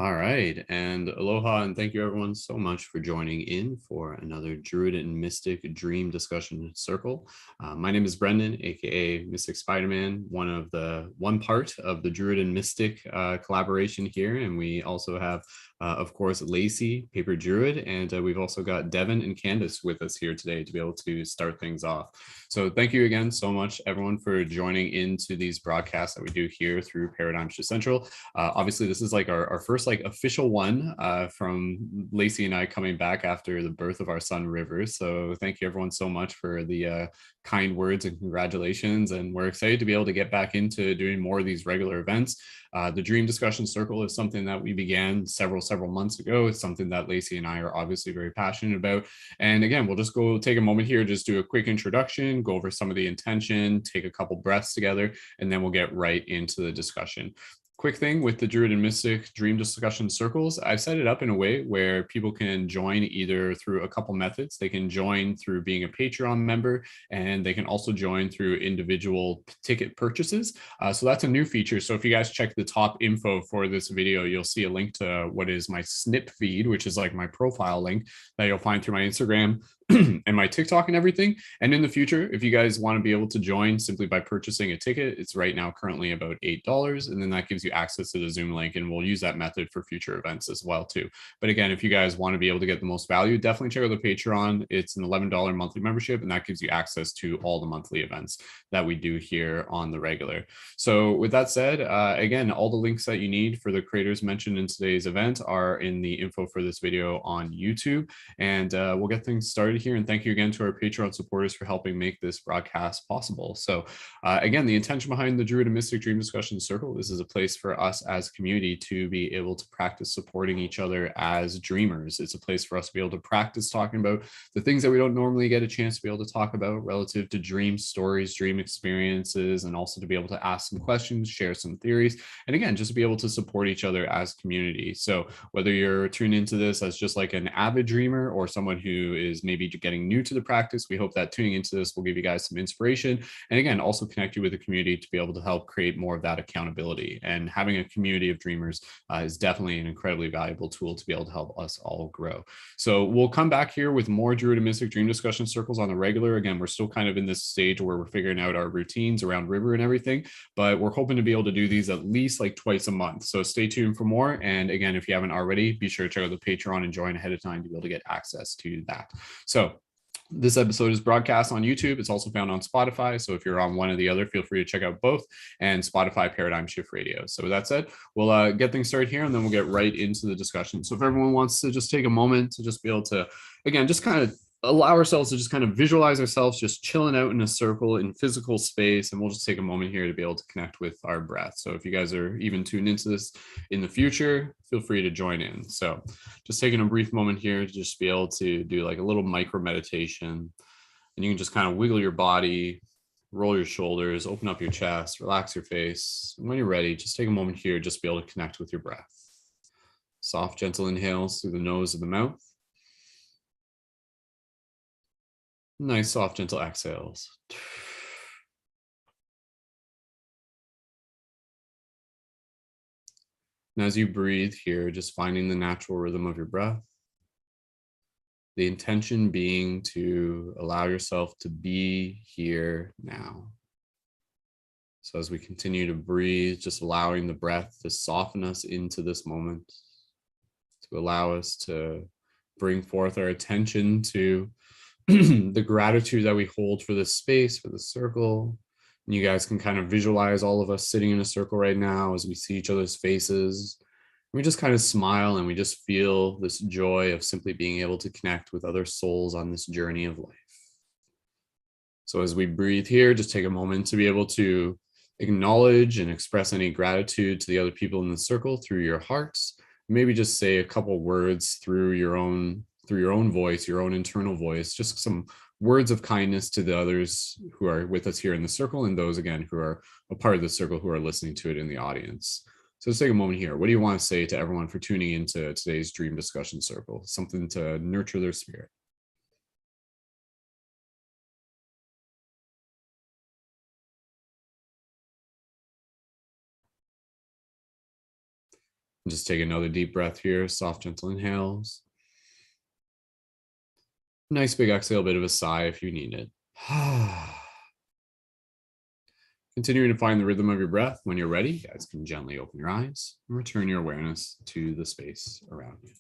All right, and aloha, and thank you everyone so much for joining in for another Druid and Mystic Dream Discussion Circle. My name is Brendon, aka Mystic Spider-Man, one part of the Druid and Mystic collaboration here, and we also have, of course, Lacey, Paper Druid, and we've also got Devin and Candice with us here today to be able to start things off. So thank you again so much, everyone, for joining into these broadcasts that we do here through Paradigm Shift Central. Obviously, this is like our first official one from Lacey and I coming back after the birth of our son River. So thank you everyone so much for the kind words and congratulations. And we're excited to be able to get back into doing more of these regular events. The Dream Discussion Circle is something that we began several months ago. It's something that Lacey and I are obviously very passionate about. And again, we'll just go take a moment here, just do a quick introduction, go over some of the intention, take a couple breaths together, and then we'll get right into the discussion. Quick thing with the Druid and Mystic Dream Discussion Circles, I've set it up in a way where people can join either through a couple methods. They can join through being a Patreon member, and they can also join through individual ticket purchases. So that's a new feature. So if you guys check the top info for this video, you'll see a link to what is my snip feed, which is like my profile link that you'll find through my Instagram and my TikTok and everything. And in the future, if you guys want to be able to join simply by purchasing a ticket, it's right now currently about $8. And then that gives you access to the Zoom link. And we'll use that method for future events as well, too. But again, if you guys want to be able to get the most value, definitely check out the Patreon. It's an $11 monthly membership, and that gives you access to all the monthly events that we do here on the regular. So with that said, again, all the links that you need for the creators mentioned in today's event are in the info for this video on YouTube. And we'll get things started here. And thank you again to our Patreon supporters for helping make this broadcast possible. So again, the intention behind the Druid and Mystic Dream Discussion Circle, this is a place for us as a community to be able to practice supporting each other as dreamers. It's a place for us to be able to practice talking about the things that we don't normally get a chance to be able to talk about relative to dream stories, dream experiences, and also to be able to ask some questions, share some theories, and again, just to be able to support each other as community. So whether you're tuning into this as just like an avid dreamer or someone who is maybe getting new to the practice, we hope that tuning into this will give you guys some inspiration, and again, also connect you with the community to be able to help create more of that accountability. And having a community of dreamers is definitely an incredibly valuable tool to be able to help us all grow. So we'll come back here with more Druid and Mystic Dream Discussion Circles on the regular. Again, we're still kind of in this stage where we're figuring out our routines around River and everything, but we're hoping to be able to do these at least like twice a month. So stay tuned for more. And again, if you haven't already, be sure to check out the Patreon and join ahead of time to be able to get access to that. So this episode is broadcast on YouTube. It's also found on Spotify. So if you're on one or the other, feel free to check out both, and Spotify Paradigm Shift Radio. So with that said, we'll get things started here, and then we'll get right into the discussion. So if everyone wants to just take a moment to just be able to, again, just kind of allow ourselves to just kind of visualize ourselves just chilling out in a circle in physical space, and we'll just take a moment here to be able to connect with our breath. So if you guys are even tuned into this in the future, feel free to join in. So just taking a brief moment here to just be able to do like a little micro meditation, and you can just kind of wiggle your body, roll your shoulders, open up your chest, relax your face. And when you're ready, just take a moment here, just be able to connect with your breath. Soft, gentle inhales through the nose and the mouth. Nice, soft, gentle exhales. And as you breathe here, just finding the natural rhythm of your breath. The intention being to allow yourself to be here now. So as we continue to breathe, just allowing the breath to soften us into this moment, to allow us to bring forth our attention to the gratitude that we hold for this space, for the circle. And you guys can kind of visualize all of us sitting in a circle right now as we see each other's faces. We just kind of smile, and we just feel this joy of simply being able to connect with other souls on this journey of life. So as we breathe here, just take a moment to be able to acknowledge and express any gratitude to the other people in the circle through your hearts. Maybe just say a couple words through your own voice, your own internal voice, just some words of kindness to the others who are with us here in the circle, and those again who are a part of the circle who are listening to it in the audience. So let's take a moment here. What do you want to say to everyone for tuning into today's Dream Discussion Circle? Something to nurture their spirit. Just take another deep breath here, soft, gentle inhales. Nice big exhale, a bit of a sigh if you need it. Continuing to find the rhythm of your breath. When you're ready, you guys can gently open your eyes and return your awareness to the space around you.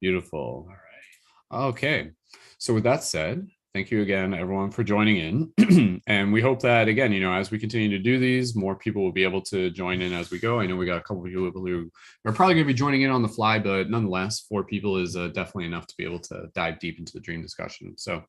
Beautiful. All right. Okay. So with that said, thank you again, everyone, for joining in. And we hope that, again, as we continue to do these, more people will be able to join in as we go. I know we got a couple of people who are probably going to be joining in on the fly, but nonetheless, 4 people is definitely enough to be able to dive deep into the dream discussion. So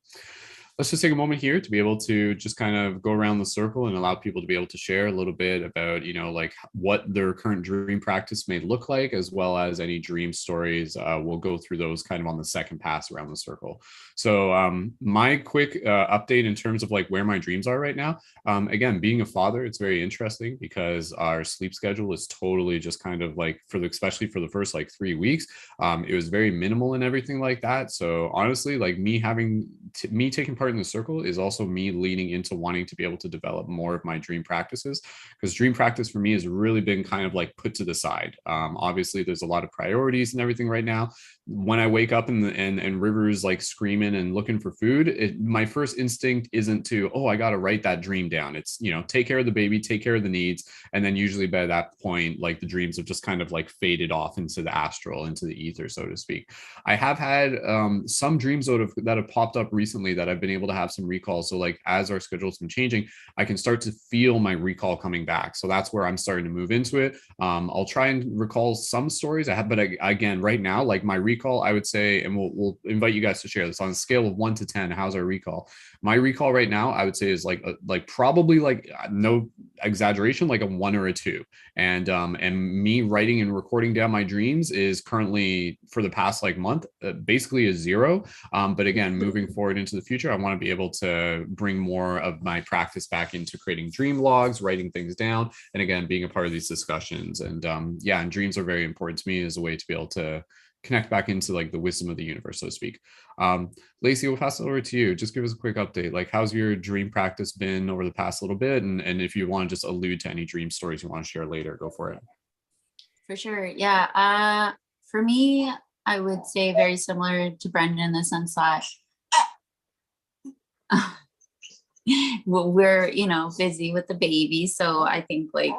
let's just take a moment here to be able to just kind of go around the circle and allow people to be able to share a little bit about, like what their current dream practice may look like, as well as any dream stories. We'll go through those kind of on the second pass around the circle. So my quick update in terms of like where my dreams are right now. Again, being a father, it's very interesting because our sleep schedule is totally just kind of like especially for the first like 3 weeks, it was very minimal and everything like that. So honestly, like me taking part in the circle is also me leaning into wanting to be able to develop more of my dream practices, because dream practice for me has really been kind of like put to the side. Obviously there's a lot of priorities and everything right now. When I wake up and River's like screaming and looking for food, my first instinct isn't to, I got to write that dream down. It's, take care of the baby, take care of the needs. And then usually by that point, like the dreams have just kind of like faded off into the astral, into the ether, so to speak. I have had some dreams that have popped up recently that I've been able to have some recall. So like as our schedule's been changing, I can start to feel my recall coming back. So that's where I'm starting to move into it. I'll try and recall some stories I have, but again, right now, like my recall, I would say, and we'll invite you guys to share this on a scale of 1 to 10. How's our recall? My recall right now, I would say, is like probably like no exaggeration, like a 1 or a 2. And me writing and recording down my dreams is currently, for the past like month, basically a 0. But again, moving forward into the future, I want to be able to bring more of my practice back into creating dream logs, writing things down, and again, being a part of these discussions. And and dreams are very important to me as a way to be able to connect back into like the wisdom of the universe, so to speak. Lacey, we'll pass it over to you. Just give us a quick update. Like, how's your dream practice been over the past little bit? And if you want to just allude to any dream stories you want to share later, go for it. For sure. Yeah. For me, I would say very similar to Brendon in the sense that we're, busy with the baby. So I think like,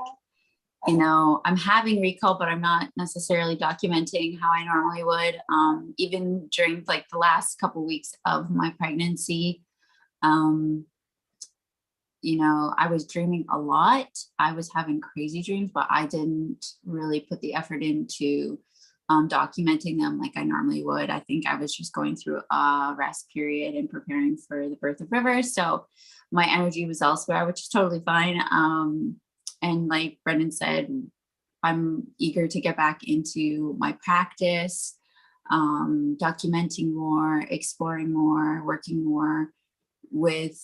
I'm having recall, but I'm not necessarily documenting how I normally would. Even during like the last couple of weeks of my pregnancy, I was dreaming a lot. I was having crazy dreams, but I didn't really put the effort into documenting them like I normally would. I think I was just going through a rest period and preparing for the birth of River. So my energy was elsewhere, which is totally fine. And like Brendon said, I'm eager to get back into my practice, documenting more, exploring more, working more with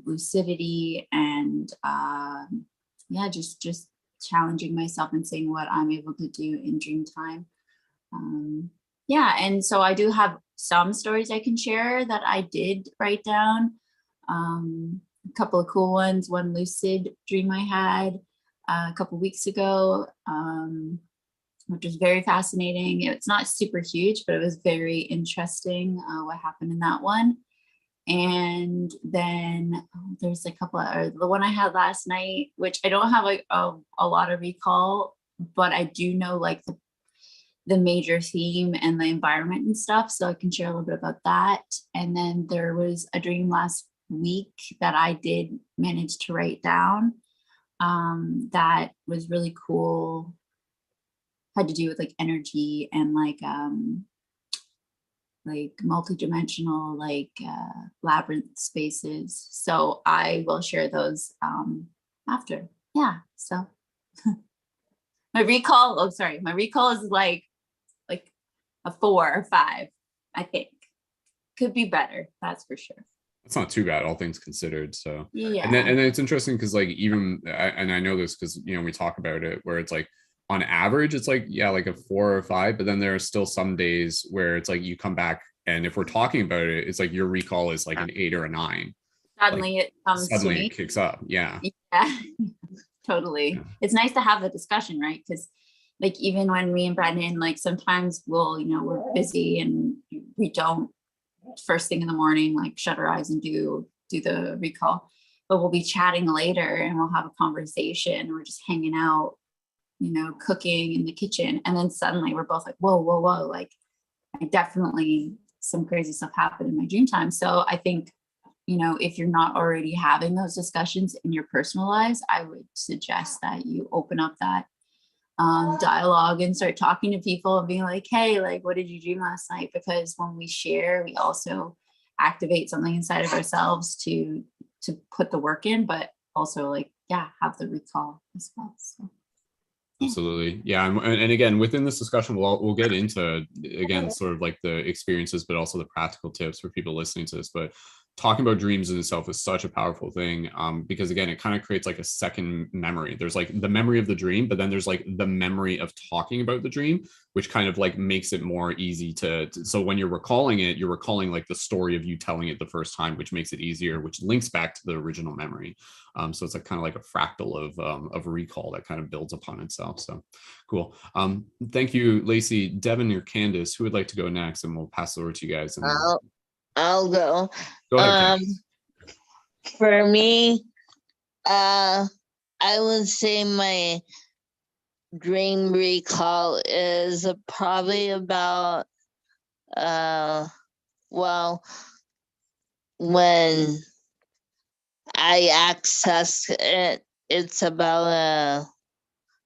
lucidity, and just challenging myself and seeing what I'm able to do in dream time. And so I do have some stories I can share that I did write down. A couple of cool ones. One lucid dream I had a couple weeks ago, which was very fascinating. It's not super huge, but it was very interesting what happened in that one. And then there's a couple of, the one I had last night, which I don't have like a lot of recall, but I do know like the major theme and the environment and stuff. So I can share a little bit about that. And then there was a dream last week that I did manage to write down that was really cool. Had to do with like energy and like multi-dimensional labyrinth spaces. So I will share those after. Yeah. So my recall is like a 4 or 5, I think. Could be better, that's for sure. It's not too bad, all things considered. So yeah. And then it's interesting because like even and I know this because we talk about it, where it's like on average it's like like a 4 or 5, but then there are still some days where it's like you come back, and if we're talking about it, it's like your recall is like an 8 or a 9. Suddenly it comes to me. It kicks up. Yeah Totally. Yeah. It's nice to have the discussion, right? Because like even when me and Brendon, like sometimes we'll, we're busy and we don't first thing in the morning, like shut our eyes and do the recall, but we'll be chatting later and we'll have a conversation. We're just hanging out, cooking in the kitchen. And then suddenly we're both like, whoa, whoa, whoa. Like I definitely, some crazy stuff happened in my dream time. So I think, if you're not already having those discussions in your personal lives, I would suggest that you open up that dialogue and start talking to people and being like, hey, like, what did you dream last night? Because when we share, we also activate something inside of ourselves to put the work in, but also like, yeah, have the recall as well. So. Absolutely. Yeah. And again, within this discussion, we'll get into, again, sort of like the experiences, but also the practical tips for people listening to this. But talking about dreams in itself is such a powerful thing, because again, it kind of creates like a second memory. There's like the memory of the dream, but then there's like the memory of talking about the dream, which kind of like makes it more easy so when you're recalling it, you're recalling like the story of you telling it the first time, which makes it easier, which links back to the original memory. So it's like kind of like a fractal of recall that kind of builds upon itself. So cool. Thank you, Lacey. Devin or Candice, who would like to go next? And we'll pass it over to you guys. And I'll go. Go ahead. For me, I would say my dream recall is probably about well, when I access it, it's about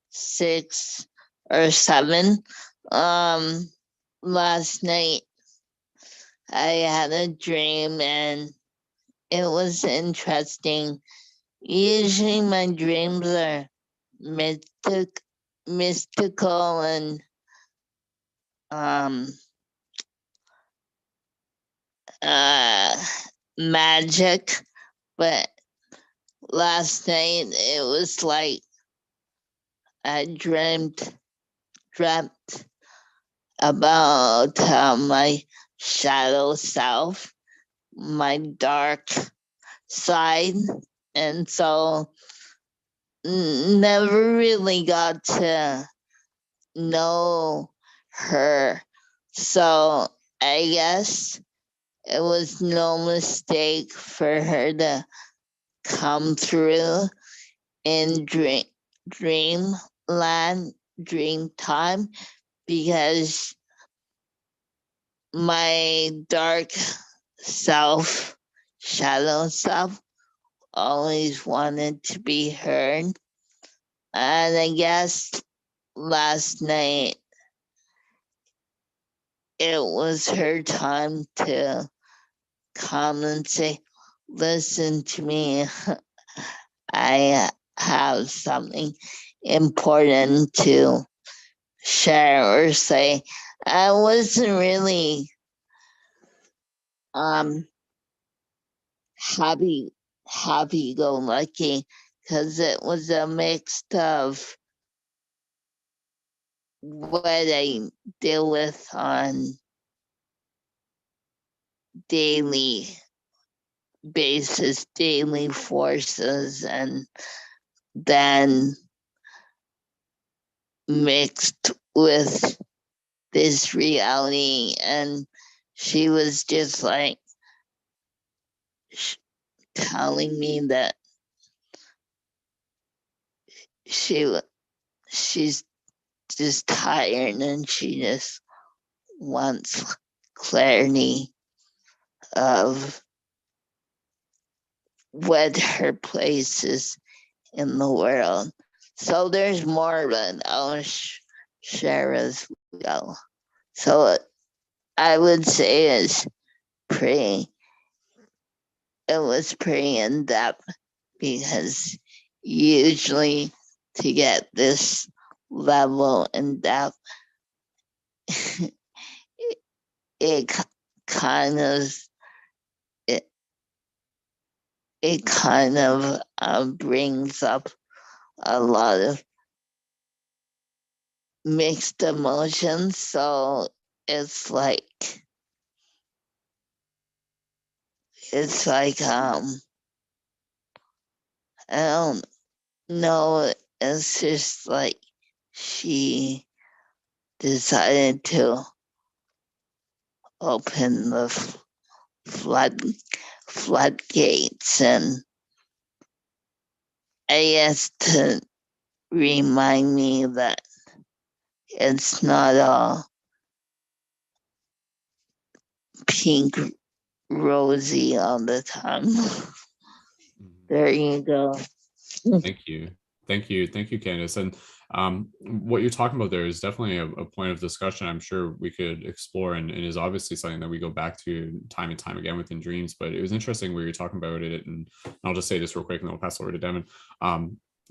6 or 7. Last night I had a dream and it was interesting. Usually my dreams are mystical and magic, but last night it was like I dreamt about my shadow self, my dark side, and so never really got to know her. So I guess it was no mistake for her to come through in dreamland, dream time, because my dark self, shadow self, always wanted to be heard. And I guess last night it was her time to come and say, listen to me. I have something important to share or say. I wasn't really happy go lucky, because it was a mix of what I deal with on daily basis, daily forces, and then mixed with this reality. And she was just like telling me that she's just tired and she just wants clarity of what her place is in the world. So there's more, but I'll share as well. So I would say it was pretty in depth, because usually to get this level in depth, it kind of brings up a lot of mixed emotions. So it's like I don't know, it's just like she decided to open the floodgates, and I guess to remind me that it's not all pink rosy all the time. There you go. Thank you. Thank you. Thank you, Candice. And what you're talking about there is definitely a point of discussion I'm sure we could explore, and is obviously something that we go back to time and time again within dreams. But it was interesting where you're talking about it, and I'll just say this real quick and then we'll pass over to Devin.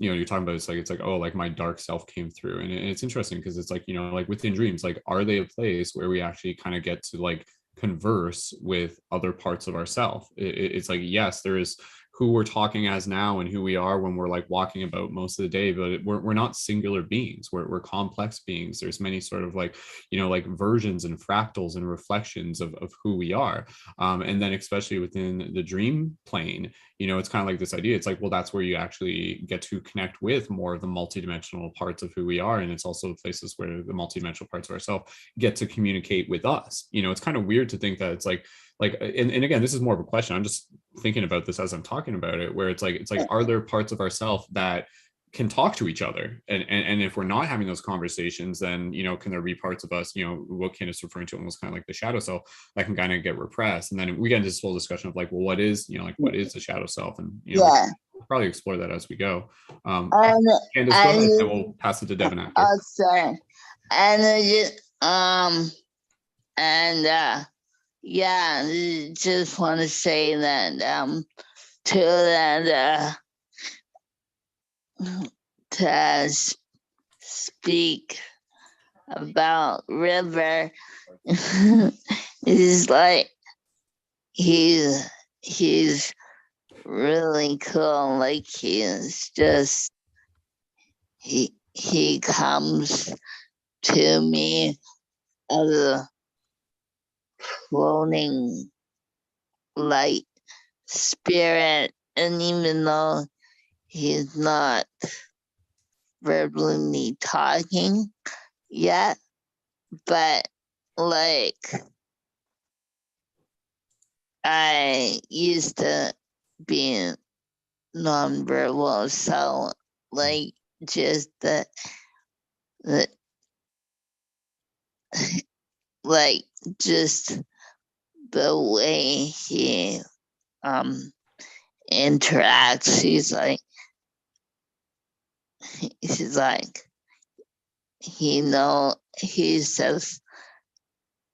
You're talking about it's like, oh, like my dark self came through. And it's interesting because it's like, like within dreams, like, are they a place where we actually kind of get to like converse with other parts of ourself? It's like, yes, there is who we're talking as now and who we are when we're like walking about most of the day, but we're not singular beings. We're complex beings. There's many sort of like, like versions and fractals and reflections of who we are. And then especially within the dream plane, it's kind of like this idea. It's like, well, that's where you actually get to connect with more of the multidimensional parts of who we are. And it's also places where the multidimensional parts of ourselves get to communicate with us. It's kind of weird to think that it's like, and again, this is more of a question. I'm just thinking about this as I'm talking about it, where it's like, are there parts of ourselves that can talk to each other? And if we're not having those conversations, then, can there be parts of us, what Candice referring to almost kind of like the shadow self that can kind of get repressed? And then we get into this whole discussion of like, well, what is, what is the shadow self? And, we'll probably explore that as we go. Candice, go ahead, and we'll pass it to Devin after. Oh, sorry. Yeah, just want to say that to speak about River is like he's really cool. Like he's just he comes to me as a floating light spirit, and even though he's not verbally talking yet, but like I used to be nonverbal, so like just the like just the way he interacts, he's like he says,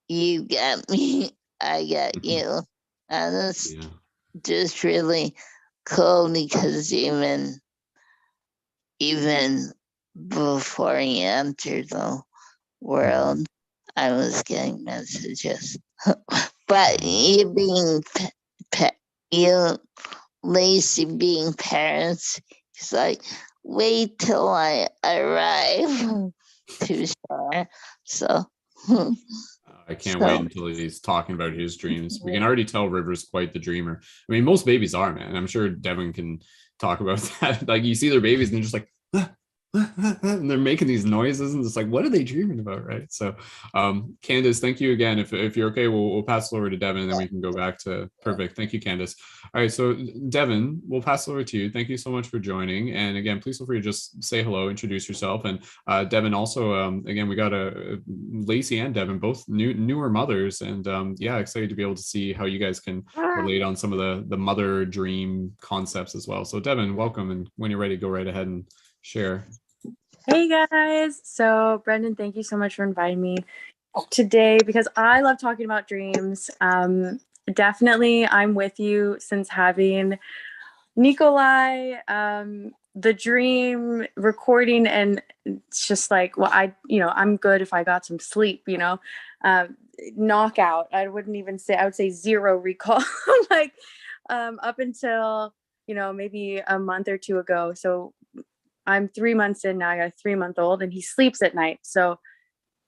you get me, I get you. And it's just really cool because even before he entered the world, I was getting messages. But you being Lacey being parents, he's like, wait till I arrive to share. So I can't wait until he's talking about his dreams. We can already tell River's quite the dreamer. I mean, most babies are, man. I'm sure Devin can talk about that. Like, you see their babies and they're just like, and they're making these noises and it's like, what are they dreaming about, right? So Candice, thank you again. If you're okay, we'll pass it over to Devin and then we can go back to perfect. Thank you, Candice. All right, so Devin, we'll pass it over to you. Thank you so much for joining, and again, please feel free to just say hello, introduce yourself. And Devin also, again, we got Lacey and Devin, both newer mothers, and yeah, excited to be able to see how you guys can relate on some of the mother dream concepts as well. So Devin, welcome, and when you're ready, go right ahead and share. Hey guys, so Brendon, thank you so much for inviting me today because I love talking about dreams. Definitely I'm with you since having Nikolai, the dream recording, and it's just like, well, I'm good if I got some sleep, knockout. I wouldn't even say, I would say zero recall, like up until, maybe a month or two ago. So I'm 3 months in now. I got a 3-month-old and he sleeps at night. So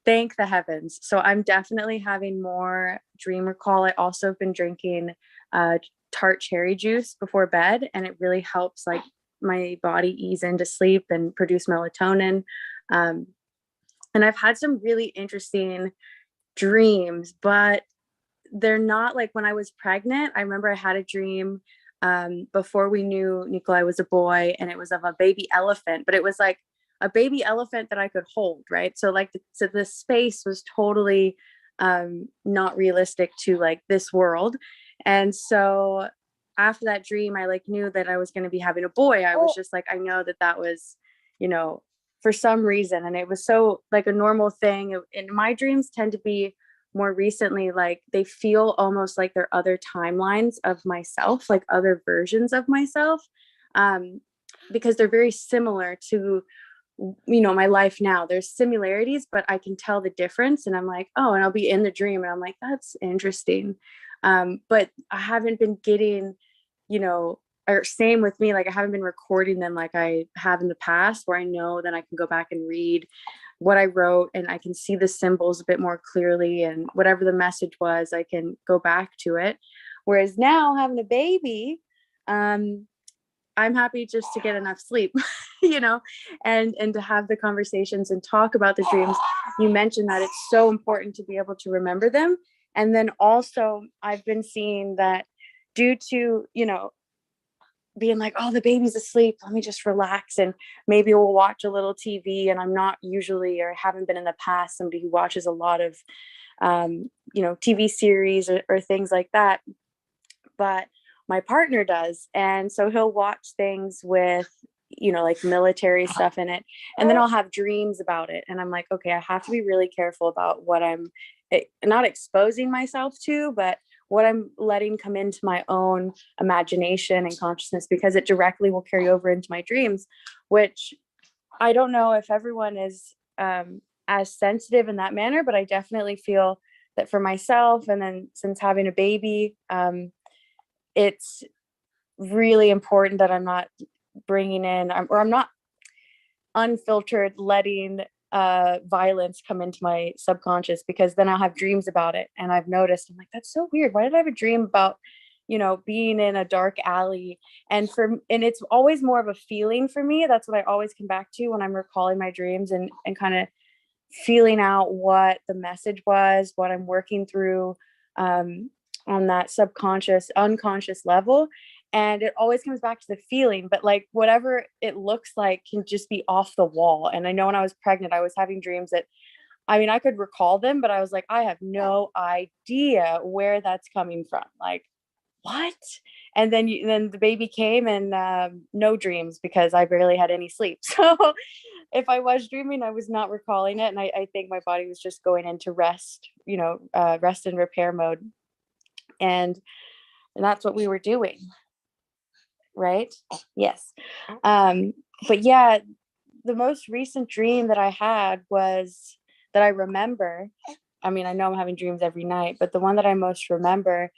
thank the heavens. So I'm definitely having more dream recall. I also have been drinking tart cherry juice before bed, and it really helps like my body ease into sleep and produce melatonin. And I've had some really interesting dreams, but they're not like when I was pregnant. I remember I had a dream before we knew Nikolai was a boy, and it was of a baby elephant, but it was like a baby elephant that I could hold, right? So like the space was totally not realistic to like this world. And so after that dream, I like knew that I was going to be having a boy. I was just like, I know that was, you know, for some reason. And it was so like a normal thing. And my dreams tend to be more recently, like they feel almost like they're other timelines of myself, like other versions of myself, because they're very similar to, you know, my life now. There's similarities, but I can tell the difference. And I'm like, oh, and I'll be in the dream and I'm like, that's interesting. But I haven't been getting, you know, or same with me, like I haven't been recording them like I have in the past, where I know that I can go back and read what I wrote and I can see the symbols a bit more clearly, and whatever the message was, I can go back to it. Whereas now having a baby, I'm happy just to get enough sleep, you know, and to have the conversations and talk about the dreams. You mentioned that it's so important to be able to remember them. And then also I've been seeing that due to, you know, being like, oh, the baby's asleep, let me just relax and maybe we'll watch a little TV. And I'm not usually, or haven't been in the past, somebody who watches a lot of, you know, TV series or things like that. But my partner does. And so he'll watch things with, you know, like military stuff in it. And then I'll have dreams about it. And I'm like, okay, I have to be really careful about what I'm not exposing myself to, but what I'm letting come into my own imagination and consciousness, because it directly will carry over into my dreams, which I don't know if everyone is as sensitive in that manner, but I definitely feel that for myself, and then since having a baby, it's really important that I'm not bringing in, or I'm not unfiltered letting violence come into my subconscious, because then I'll have dreams about it. And I've noticed, I'm like, that's so weird. Why did I have a dream about, you know, being in a dark alley? And it's always more of a feeling for me. That's what I always come back to when I'm recalling my dreams, and kind of feeling out what the message was, what I'm working through on that subconscious, unconscious level. And it always comes back to the feeling, but like whatever it looks like can just be off the wall. And I know when I was pregnant, I was having dreams that, I mean, I could recall them, but I was like, I have no idea where that's coming from. Like, what? And then the baby came, and no dreams, because I barely had any sleep. So if I was dreaming, I was not recalling it. And I think my body was just going into rest, you know, rest and repair mode. And that's what we were doing. Right? Yes. But yeah, the most recent dream that I had was that I remember. I mean, I know I'm having dreams every night, but the one that I most remember,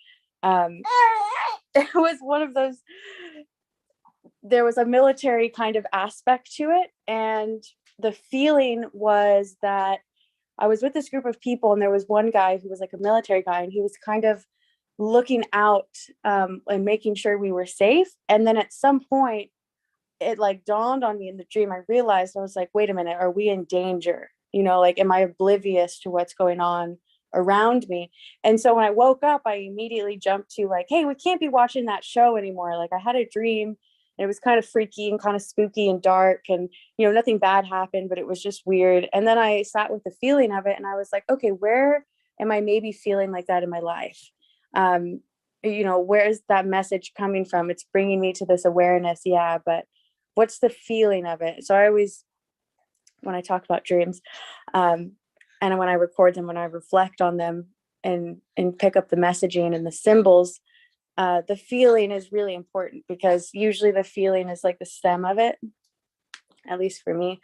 it was one of those, there was a military kind of aspect to it. And the feeling was that I was with this group of people, and there was one guy who was like a military guy, and he was kind of looking out and making sure we were safe. And then at some point, it like dawned on me in the dream. I realized, I was like, wait a minute, are we in danger? You know, like, am I oblivious to what's going on around me? And so when I woke up, I immediately jumped to like, hey, we can't be watching that show anymore. Like, I had a dream, and it was kind of freaky and kind of spooky and dark, and, you know, nothing bad happened, but it was just weird. And then I sat with the feeling of it, and I was like, okay, where am I maybe feeling like that in my life? You know, where's that message coming from? It's bringing me to this awareness. Yeah, but what's the feeling of it? So I always, when I talk about dreams, and when I record them, when I reflect on them and pick up the messaging and the symbols, the feeling is really important, because usually the feeling is like the stem of it, at least for me.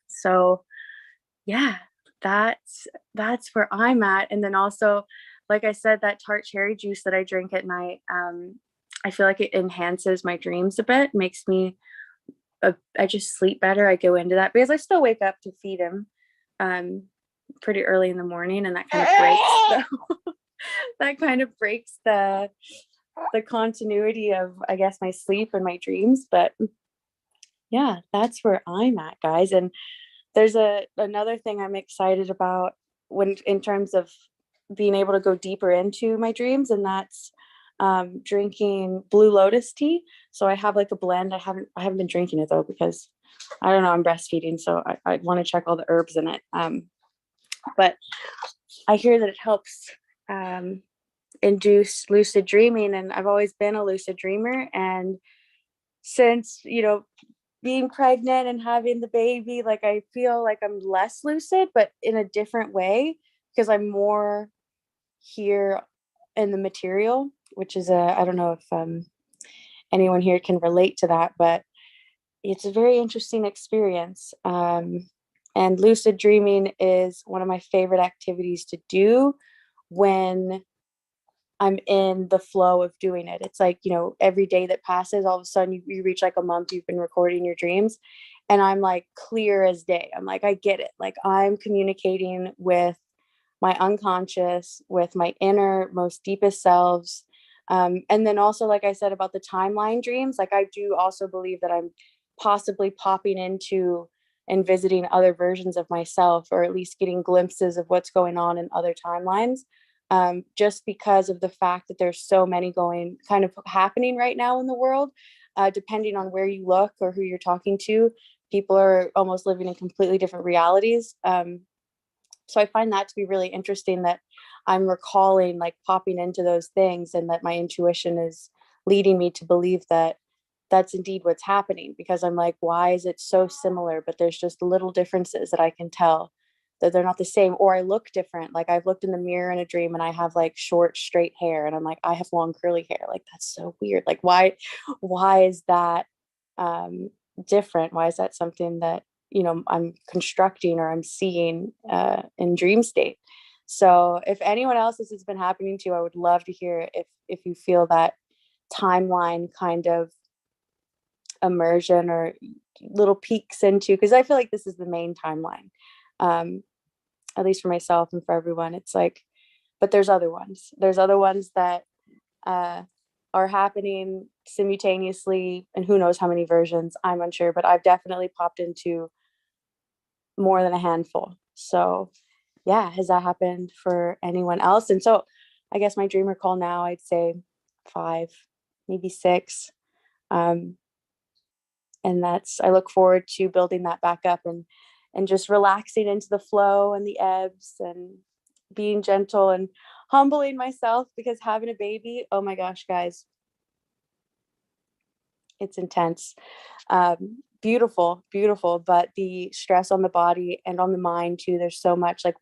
So yeah, that's where I'm at. And then also, like I said, that tart cherry juice that I drink at night, I feel like it enhances my dreams a bit, makes me, I just sleep better. I go into that because I still wake up to feed him pretty early in the morning, and that kind of breaks the continuity of, I guess, my sleep and my dreams. But yeah, that's where I'm at, guys. And there's another thing I'm excited about when in terms of being able to go deeper into my dreams, and that's drinking blue lotus tea. So I have like a blend. I haven't been drinking it though, because I don't know, I'm breastfeeding, so I want to check all the herbs in it. But I hear that it helps induce lucid dreaming, and I've always been a lucid dreamer. And since, you know, being pregnant and having the baby, like I feel like I'm less lucid, but in a different way, because I'm more here in the material, which is I don't know if anyone here can relate to that, but it's a very interesting experience. And lucid dreaming is one of my favorite activities to do when I'm in the flow of doing it. It's like, you know, every day that passes, all of a sudden you reach like a month you've been recording your dreams, and I'm like clear as day. I'm like, I get it. Like I'm communicating with my unconscious, with my inner, most deepest selves. And then also, like I said about the timeline dreams, like I do also believe that I'm possibly popping into and visiting other versions of myself, or at least getting glimpses of what's going on in other timelines. Just because of the fact that there's so many going kind of happening right now in the world, depending on where you look or who you're talking to, people are almost living in completely different realities. So I find that to be really interesting, that I'm recalling, like popping into those things, and that my intuition is leading me to believe that that's indeed what's happening, because I'm like, why is it so similar? But there's just little differences that I can tell that they're not the same, or I look different. Like I've looked in the mirror in a dream and I have like short, straight hair, and I'm like, I have long curly hair. Like, that's so weird. Like, why is that different? Why is that something that, you know, I'm constructing or I'm seeing in dream state? So if anyone else this has been happening to, I would love to hear if you feel that timeline kind of immersion or little peeks into, because I feel like this is the main timeline, at least for myself and for everyone. It's like, but there's other ones that are happening simultaneously, and who knows how many versions, I'm unsure, but I've definitely popped into more than a handful. So yeah, has that happened for anyone else? And so I guess my dream recall now, I'd say 5, maybe 6. And I look forward to building that back up, and just relaxing into the flow and the ebbs, and being gentle and humbling myself, because having a baby, oh my gosh, guys, it's intense. Beautiful, but the stress on the body and on the mind too, there's so much, like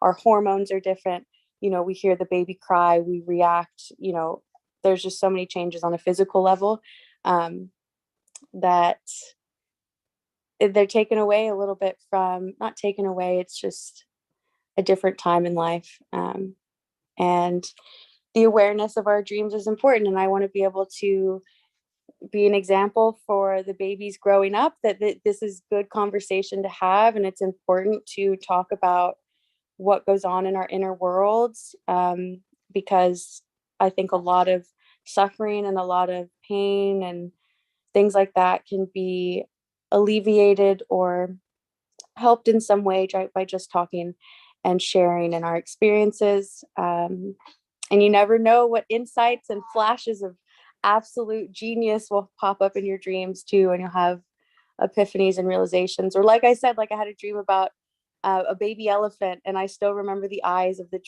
our hormones are different. You know, we hear the baby cry, we react, you know, there's just so many changes on a physical level, that they're taken away a little bit from, not taken away, it's just a different time in life. And the awareness of our dreams is important. And I want to be able to be an example for the babies growing up, that this is good conversation to have. And it's important to talk about what goes on in our inner worlds, because I think a lot of suffering and a lot of pain and things like that can be alleviated or helped in some way by just talking and sharing in our experiences. And you never know what insights and flashes of absolute genius will pop up in your dreams too, and you'll have epiphanies and realizations. Or like I said, like I had a dream about a baby elephant, and I still remember the eyes of the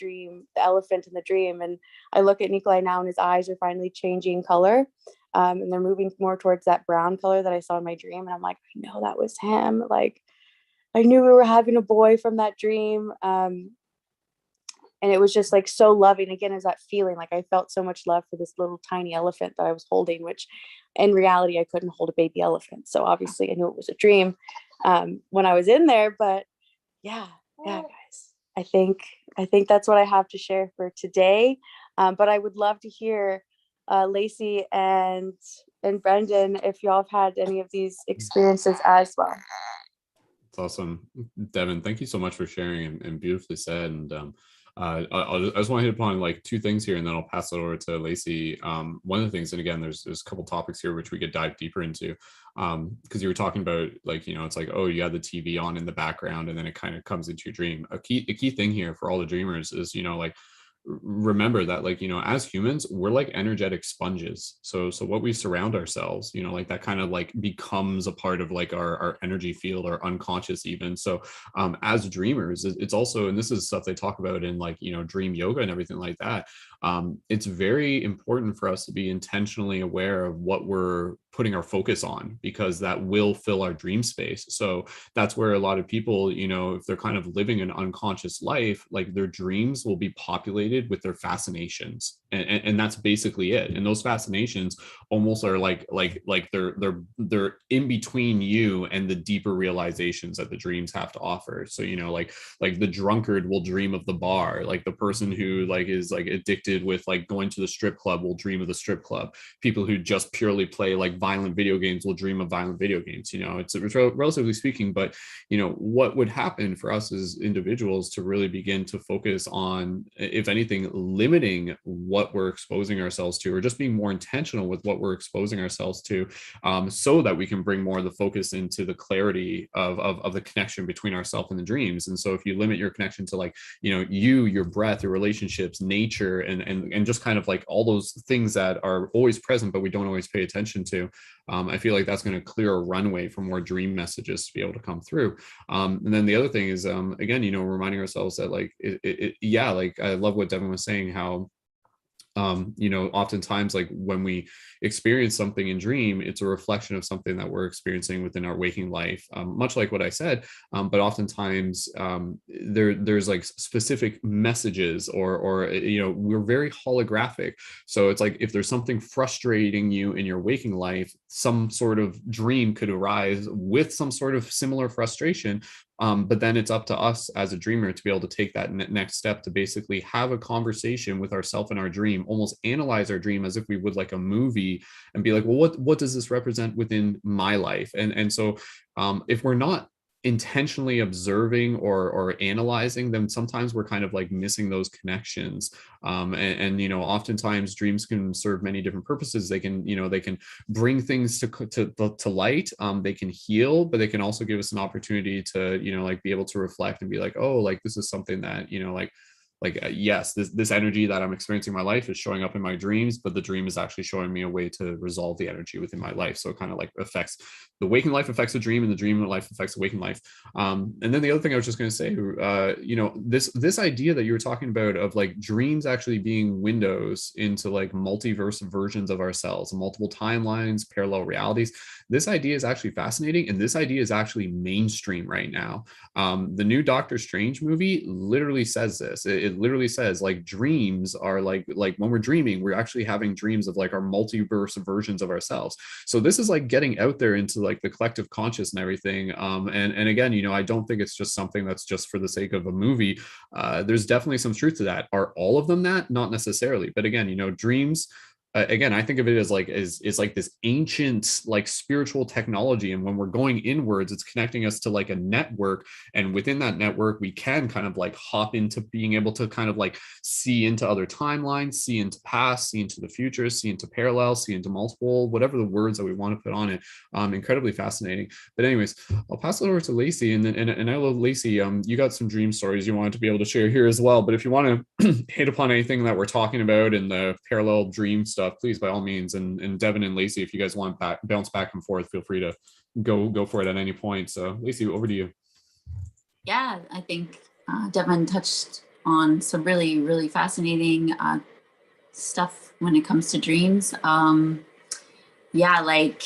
elephant in the dream. And I look at Nikolai now, and his eyes are finally changing color, and they're moving more towards that brown color that I saw in my dream. And I'm like, I know that was him. Like, I knew we were having a boy from that dream. And it was just like so loving. Again, is that feeling, like I felt so much love for this little tiny elephant that I was holding, which in reality I couldn't hold a baby elephant. So obviously I knew it was a dream when I was in there. But yeah, guys, I think that's what I have to share for today. But I would love to hear Lacey and Brendon, if y'all have had any of these experiences as well. It's awesome. Devin, thank you so much for sharing, and beautifully said. And I just want to hit upon like two things here, and then I'll pass it over to Lacey. One of the things, and again, there's a couple topics here which we could dive deeper into, because you were talking about like, you know, it's like, oh, you have the TV on in the background, and then it kind of comes into your dream. A key thing here for all the dreamers is, you know, like, remember that, like, you know, as humans, we're like energetic sponges. So what we surround ourselves, you know, like that kind of like becomes a part of like our energy field, our unconscious even. So as dreamers, it's also, and this is stuff they talk about in like, you know, dream yoga and everything like that. It's very important for us to be intentionally aware of what we're putting our focus on, because that will fill our dream space. So that's where a lot of people, you know, if they're kind of living an unconscious life, like their dreams will be populated with their fascinations, and that's basically it. And those fascinations almost are like they're in between you and the deeper realizations that the dreams have to offer. So, you know, like the drunkard will dream of the bar, like the person who like is like addicted with like going to the strip club will dream of the strip club. People who just purely play like violent video games will dream of violent video games. You know, it's relatively speaking, but you know, what would happen for us as individuals to really begin to focus on, if anything, limiting what we're exposing ourselves to, or just being more intentional with what we're exposing ourselves to, so that we can bring more of the focus into the clarity of the connection between ourselves and the dreams. And so if you limit your connection to like, you know, your breath, your relationships, nature, and just kind of like all those things that are always present but we don't always pay attention to, I feel like that's going to clear a runway for more dream messages to be able to come through. And then the other thing is, again, you know, reminding ourselves that like, yeah, like I love what Devin was saying, how you know, oftentimes like when we experience something in dream, it's a reflection of something that we're experiencing within our waking life, much like what I said. But oftentimes there's like specific messages, or you know, we're very holographic. So it's like if there's something frustrating you in your waking life, some sort of dream could arise with some sort of similar frustration. But then it's up to us as a dreamer to be able to take that next step to basically have a conversation with ourselves in our dream, almost analyze our dream as if we would like a movie, and be like, well, what does this represent within my life? And so if we're not intentionally observing or analyzing them, sometimes we're kind of like missing those connections. And you know, oftentimes dreams can serve many different purposes. They can, you know, they can bring things to light. They can heal, but they can also give us an opportunity to, you know, like be able to reflect and be like, oh, like this is something that, you know, like yes, this energy that I'm experiencing in my life is showing up in my dreams, but the dream is actually showing me a way to resolve the energy within my life. So it kind of like affects the waking life, affects the dream, and the dream life affects the waking life. And then the other thing I was just going to say, you know, this idea that you were talking about of like dreams actually being windows into like multiverse versions of ourselves, multiple timelines, parallel realities. This idea is actually fascinating, and this idea is actually mainstream right now. The new Doctor Strange movie literally says this. It literally says like dreams are like when we're dreaming, we're actually having dreams of like our multiverse versions of ourselves. So this is like getting out there into like the collective conscious and everything. And again, you know, I don't think it's just something that's just for the sake of a movie. There's definitely some truth to that. Are all of them that? Not necessarily. But again, you know, dreams, again, I think of it as like is like this ancient like spiritual technology, and when we're going inwards, it's connecting us to like a network, and within that network we can kind of like hop into being able to kind of like see into other timelines, see into past, see into the future, see into parallel, see into multiple, whatever the words that we want to put on it. Incredibly fascinating. But anyways, I'll pass it over to Lacey, and then and I love Lacey, you got some dream stories you wanted to be able to share here as well, but if you want to hit upon anything that we're talking about in the parallel dream stuff, please, by all means. And Devin and Lacey, if you guys want to bounce back and forth, feel free to go for it at any point. So Lacey, over to you. Yeah, I think Devin touched on some really, really fascinating stuff when it comes to dreams. Yeah, like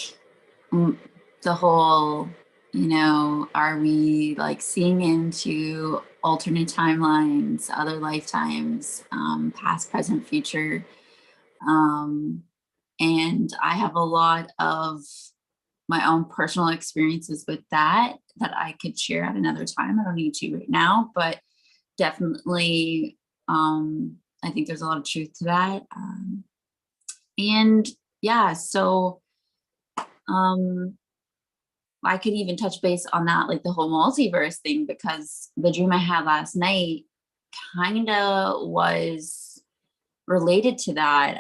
the whole, you know, are we like seeing into alternate timelines, other lifetimes, past, present, future? And I have a lot of my own personal experiences with that I could share at another time. I don't need to right now, but definitely, I think there's a lot of truth to that. And yeah, so I could even touch base on that, like the whole multiverse thing, because the dream I had last night, kind of was related to that.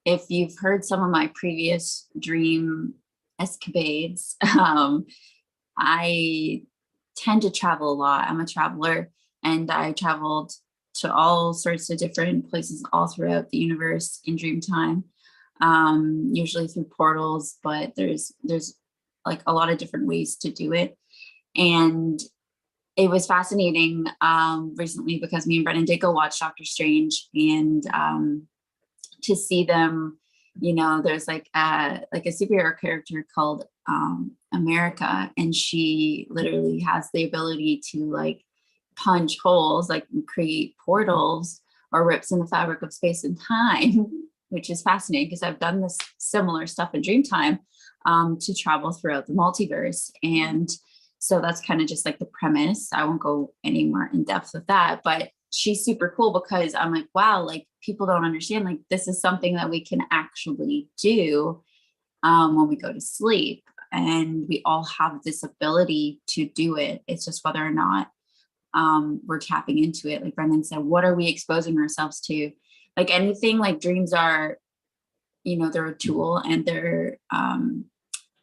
If you've heard some of my previous dream escapades, I tend to travel a lot. I'm a traveler, and I traveled to all sorts of different places all throughout the universe in dream time, usually through portals, but there's like a lot of different ways to do it. And it was fascinating recently because me and Brendon did go watch Doctor Strange, and to see them, you know, there's like a superhero character called America, and she literally has the ability to like punch holes, like create portals or rips in the fabric of space and time, which is fascinating because I've done this similar stuff in Dreamtime to travel throughout the multiverse. And so that's kind of just like the premise. I won't go any more in depth with that, but she's super cool because I'm like, wow, like people don't understand, like this is something that we can actually do when we go to sleep. And we all have this ability to do it. It's just whether or not we're tapping into it. Like Brendon said, what are we exposing ourselves to? Like anything, like dreams are, you know, they're a tool, and they're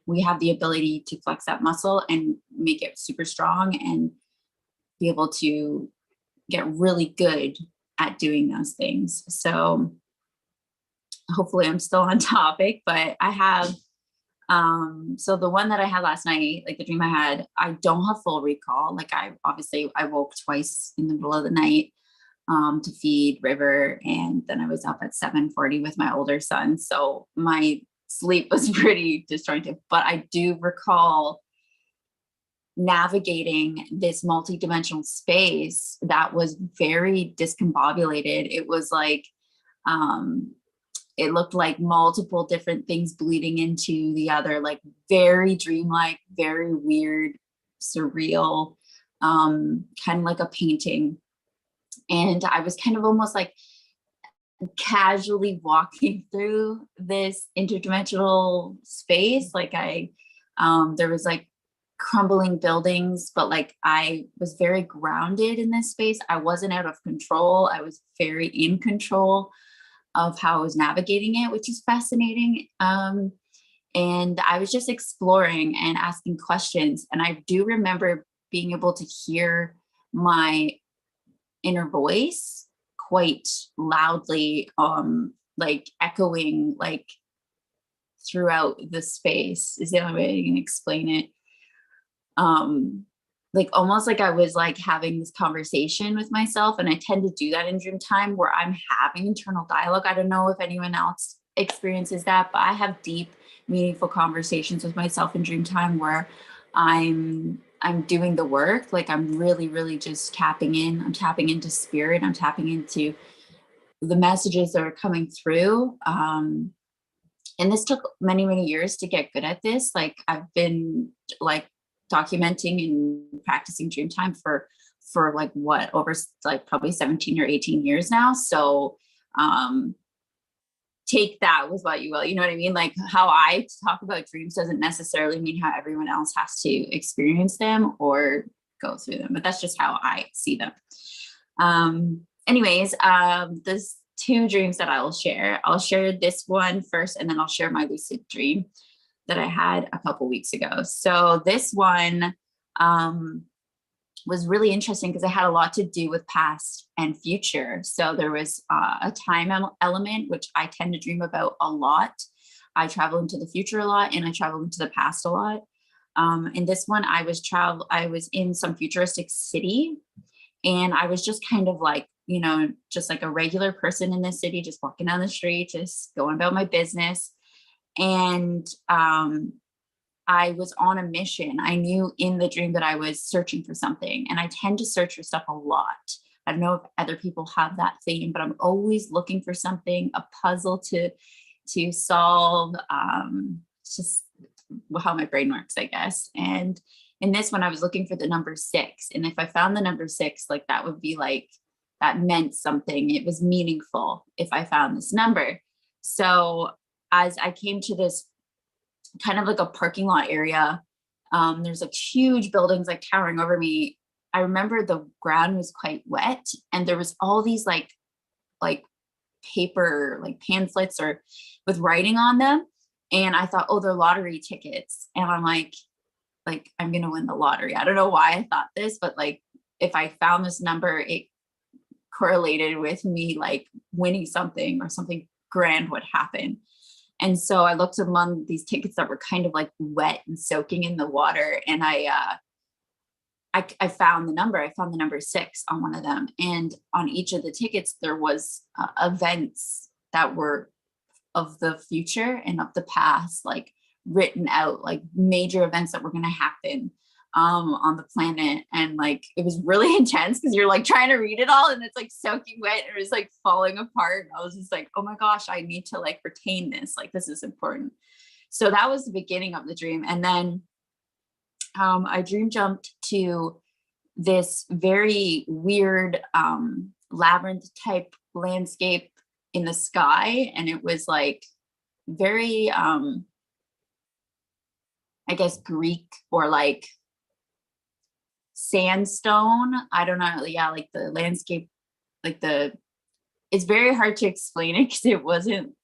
we have the ability to flex that muscle and make it super strong and be able to get really good at doing those things. So hopefully I'm still on topic, but I have so the one that I had last night, like the dream I had, I don't have full recall. Like I woke twice in the middle of the night to feed River, and then I was up at 7:40 with my older son. So my sleep was pretty disjointed, but I do recall navigating this multi-dimensional space that was very discombobulated. It was like it looked like multiple different things bleeding into the other, like very dreamlike, very weird, surreal, kind of like a painting. And I was kind of almost like casually walking through this interdimensional space. Like there was like crumbling buildings, but like I was very grounded in this space. I wasn't out of control. I was very in control of how I was navigating it, which is fascinating. And I was just exploring and asking questions. And I do remember being able to hear my inner voice quite loudly, like echoing like throughout the space is the only way I can explain it. Like almost like I was like having this conversation with myself. And I tend to do that in dream time where I'm having internal dialogue. I don't know if anyone else experiences that, but I have deep, meaningful conversations with myself in dream time where I'm doing the work. Like I'm really, really just tapping in. I'm tapping into spirit. I'm tapping into the messages that are coming through. And this took many, many years to get good at this. Like I've been like documenting and practicing dream time for like what, over like probably 17 or 18 years now. So take that with what you will, you know what I mean? Like how I talk about dreams doesn't necessarily mean how everyone else has to experience them or go through them, but that's just how I see them. Anyways, there's two dreams that I'll share. I'll share this one first, and then I'll share my lucid dream that I had a couple weeks ago. So this one was really interesting because it had a lot to do with past and future. So there was a time element, which I tend to dream about a lot. I travel into the future a lot, and I travel into the past a lot. In this one, I was in some futuristic city, and I was just kind of like, you know, just like a regular person in this city, just walking down the street, just going about my business. And I was on a mission. I knew in the dream that I was searching for something, and I tend to search for stuff a lot. I don't know if other people have that theme, but I'm always looking for something, a puzzle to solve. It's just how my brain works, I guess. And in this one, I was looking for the number 6. And if I found the number 6, like that would be like, that meant something. It was meaningful if I found this number. So as I came to this kind of like a parking lot area, there's like huge buildings like towering over me. I remember the ground was quite wet and there was all these like paper, like pamphlets or with writing on them. And I thought, oh, they're lottery tickets. And I'm like, I'm going to win the lottery. I don't know why I thought this, but like, if I found this number, it correlated with me like winning something or something grand would happen. And so I looked among these tickets that were kind of like wet and soaking in the water. And I found the number. I found the number 6 on one of them. And on each of the tickets, there was events that were of the future and of the past, like written out, like major events that were going to happen on the planet. And like, it was really intense because you're like trying to read it all and it's like soaking wet and it was like falling apart. I was just like, oh my gosh, I need to like retain this. Like, this is important. So that was the beginning of the dream. And then I dream jumped to this very weird labyrinth type landscape in the sky. And it was like very, I guess, Greek or like sandstone. I don't know. Yeah, like the landscape, like it's very hard to explain it because it wasn't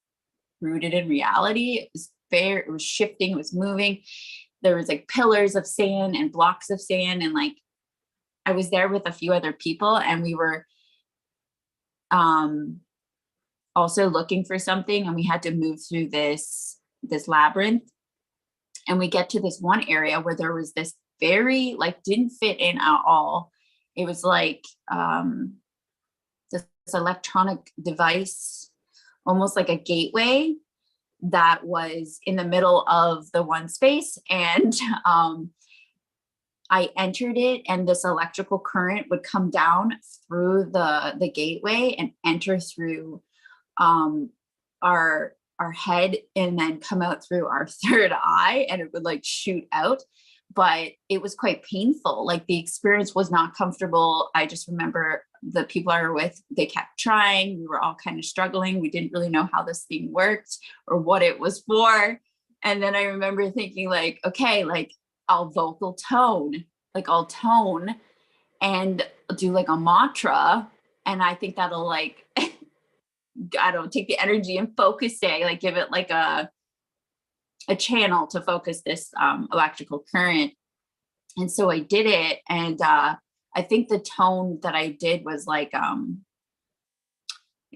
rooted in reality. It was fair, it was shifting, it was moving. There was like pillars of sand and blocks of sand. And like, I was there with a few other people and we were also looking for something and we had to move through this labyrinth. And we get to this one area where there was this very like didn't fit in at all. It was like this electronic device, almost like a gateway that was in the middle of the one space. And I entered it and this electrical current would come down through the gateway and enter through our head and then come out through our third eye, and it would like shoot out. But it was quite painful. Like the experience was not comfortable. I just remember the people I were with, they kept trying. We were all kind of struggling. We didn't really know how this thing worked or what it was for. And then I remember thinking like, okay, like I'll vocal tone, like I'll tone and do like a mantra. And I think that'll like, I don't take the energy and focus it, like give it like a channel to focus this electrical current. And so I did it. And I think the tone that I did was like I'm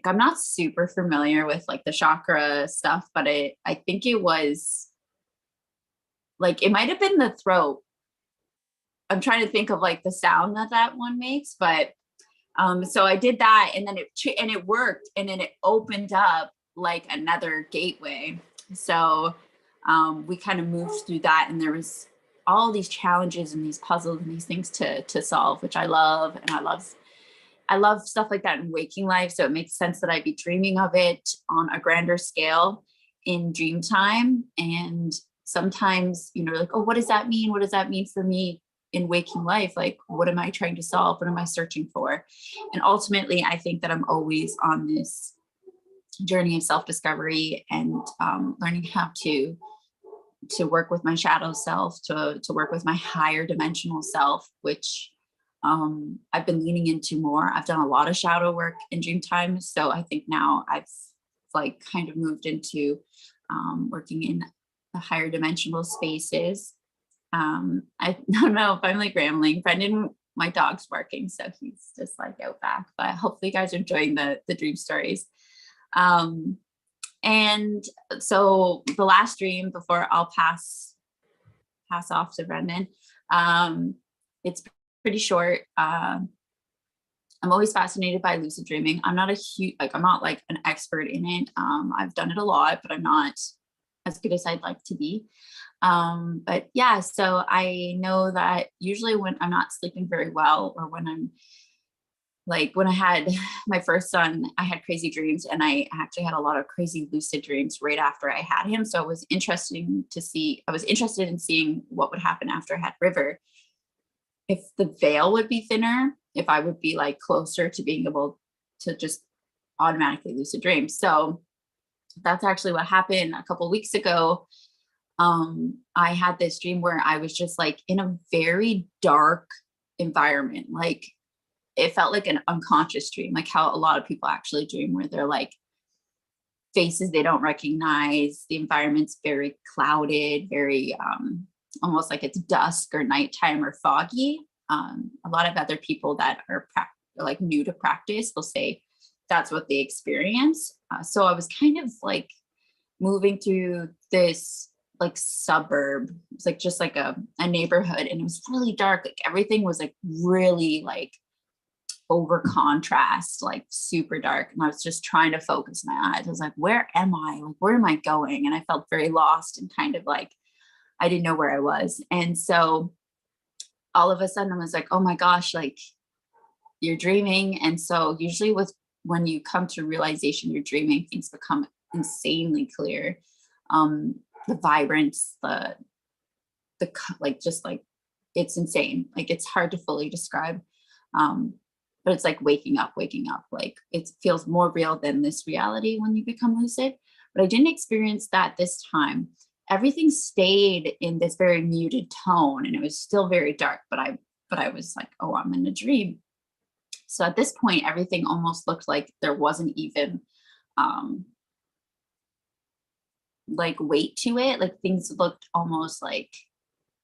not super familiar with like the chakra stuff, but I think it was like, it might've been the throat. I'm trying to think of like the sound that one makes, but so I did that and then it worked. And then it opened up like another gateway. So we kind of moved through that, and there was all these challenges and these puzzles and these things to solve, which I love. And I love stuff like that in waking life. So it makes sense that I'd be dreaming of it on a grander scale in dream time. And sometimes, like, oh, what does that mean? What does that mean for me in waking life? Like, what am I trying to solve? What am I searching for? And ultimately, I think that I'm always on this journey of self-discovery and learning how to work with my shadow self, to work with my higher dimensional self, which I've been leaning into more. I've done a lot of shadow work in dream time. So I think now I've like kind of moved into working in the higher dimensional spaces. I don't know if I'm like rambling. Brendon, my dog's barking, so he's just like out back, but hopefully you guys are enjoying the dream stories. And so the last dream before I'll pass off to Brendon, it's pretty short. I'm always fascinated by lucid dreaming. I'm not like an expert in it. I've done it a lot, but I'm not as good as I'd like to be. But yeah, so I know that usually when I'm not sleeping very well, or when I'm like, when I had my first son, I had crazy dreams, and I actually had a lot of crazy lucid dreams right after I had him. So I was interested in seeing what would happen after I had River. If the veil would be thinner, if I would be like closer to being able to just automatically lucid dream. So that's actually what happened a couple of weeks ago. I had this dream where I was just like in a very dark environment. Like it felt like an unconscious dream, like how a lot of people actually dream, where they're like faces they don't recognize. The environment's very clouded, very almost like it's dusk or nighttime or foggy. A lot of other people that are like new to practice will say that's what they experience. So I was kind of like moving through this like suburb. It was like just like a neighborhood, and it was really dark. Like everything was like really like over contrast, like super dark. And I was just trying to focus my eyes. I was like, where am I? Like, where am I going? And I felt very lost and kind of like I didn't know where I was. And so all of a sudden I was like, oh my gosh, like you're dreaming. And so usually when you come to realization you're dreaming, things become insanely clear. The vibrance, the like, just like, it's insane. Like it's hard to fully describe. But it's like waking up, like it feels more real than this reality when you become lucid. But I didn't experience that this time. Everything stayed in this very muted tone, and it was still very dark, but I was like, oh, I'm in a dream. So at this point, everything almost looked like there wasn't even like weight to it. Like things looked almost like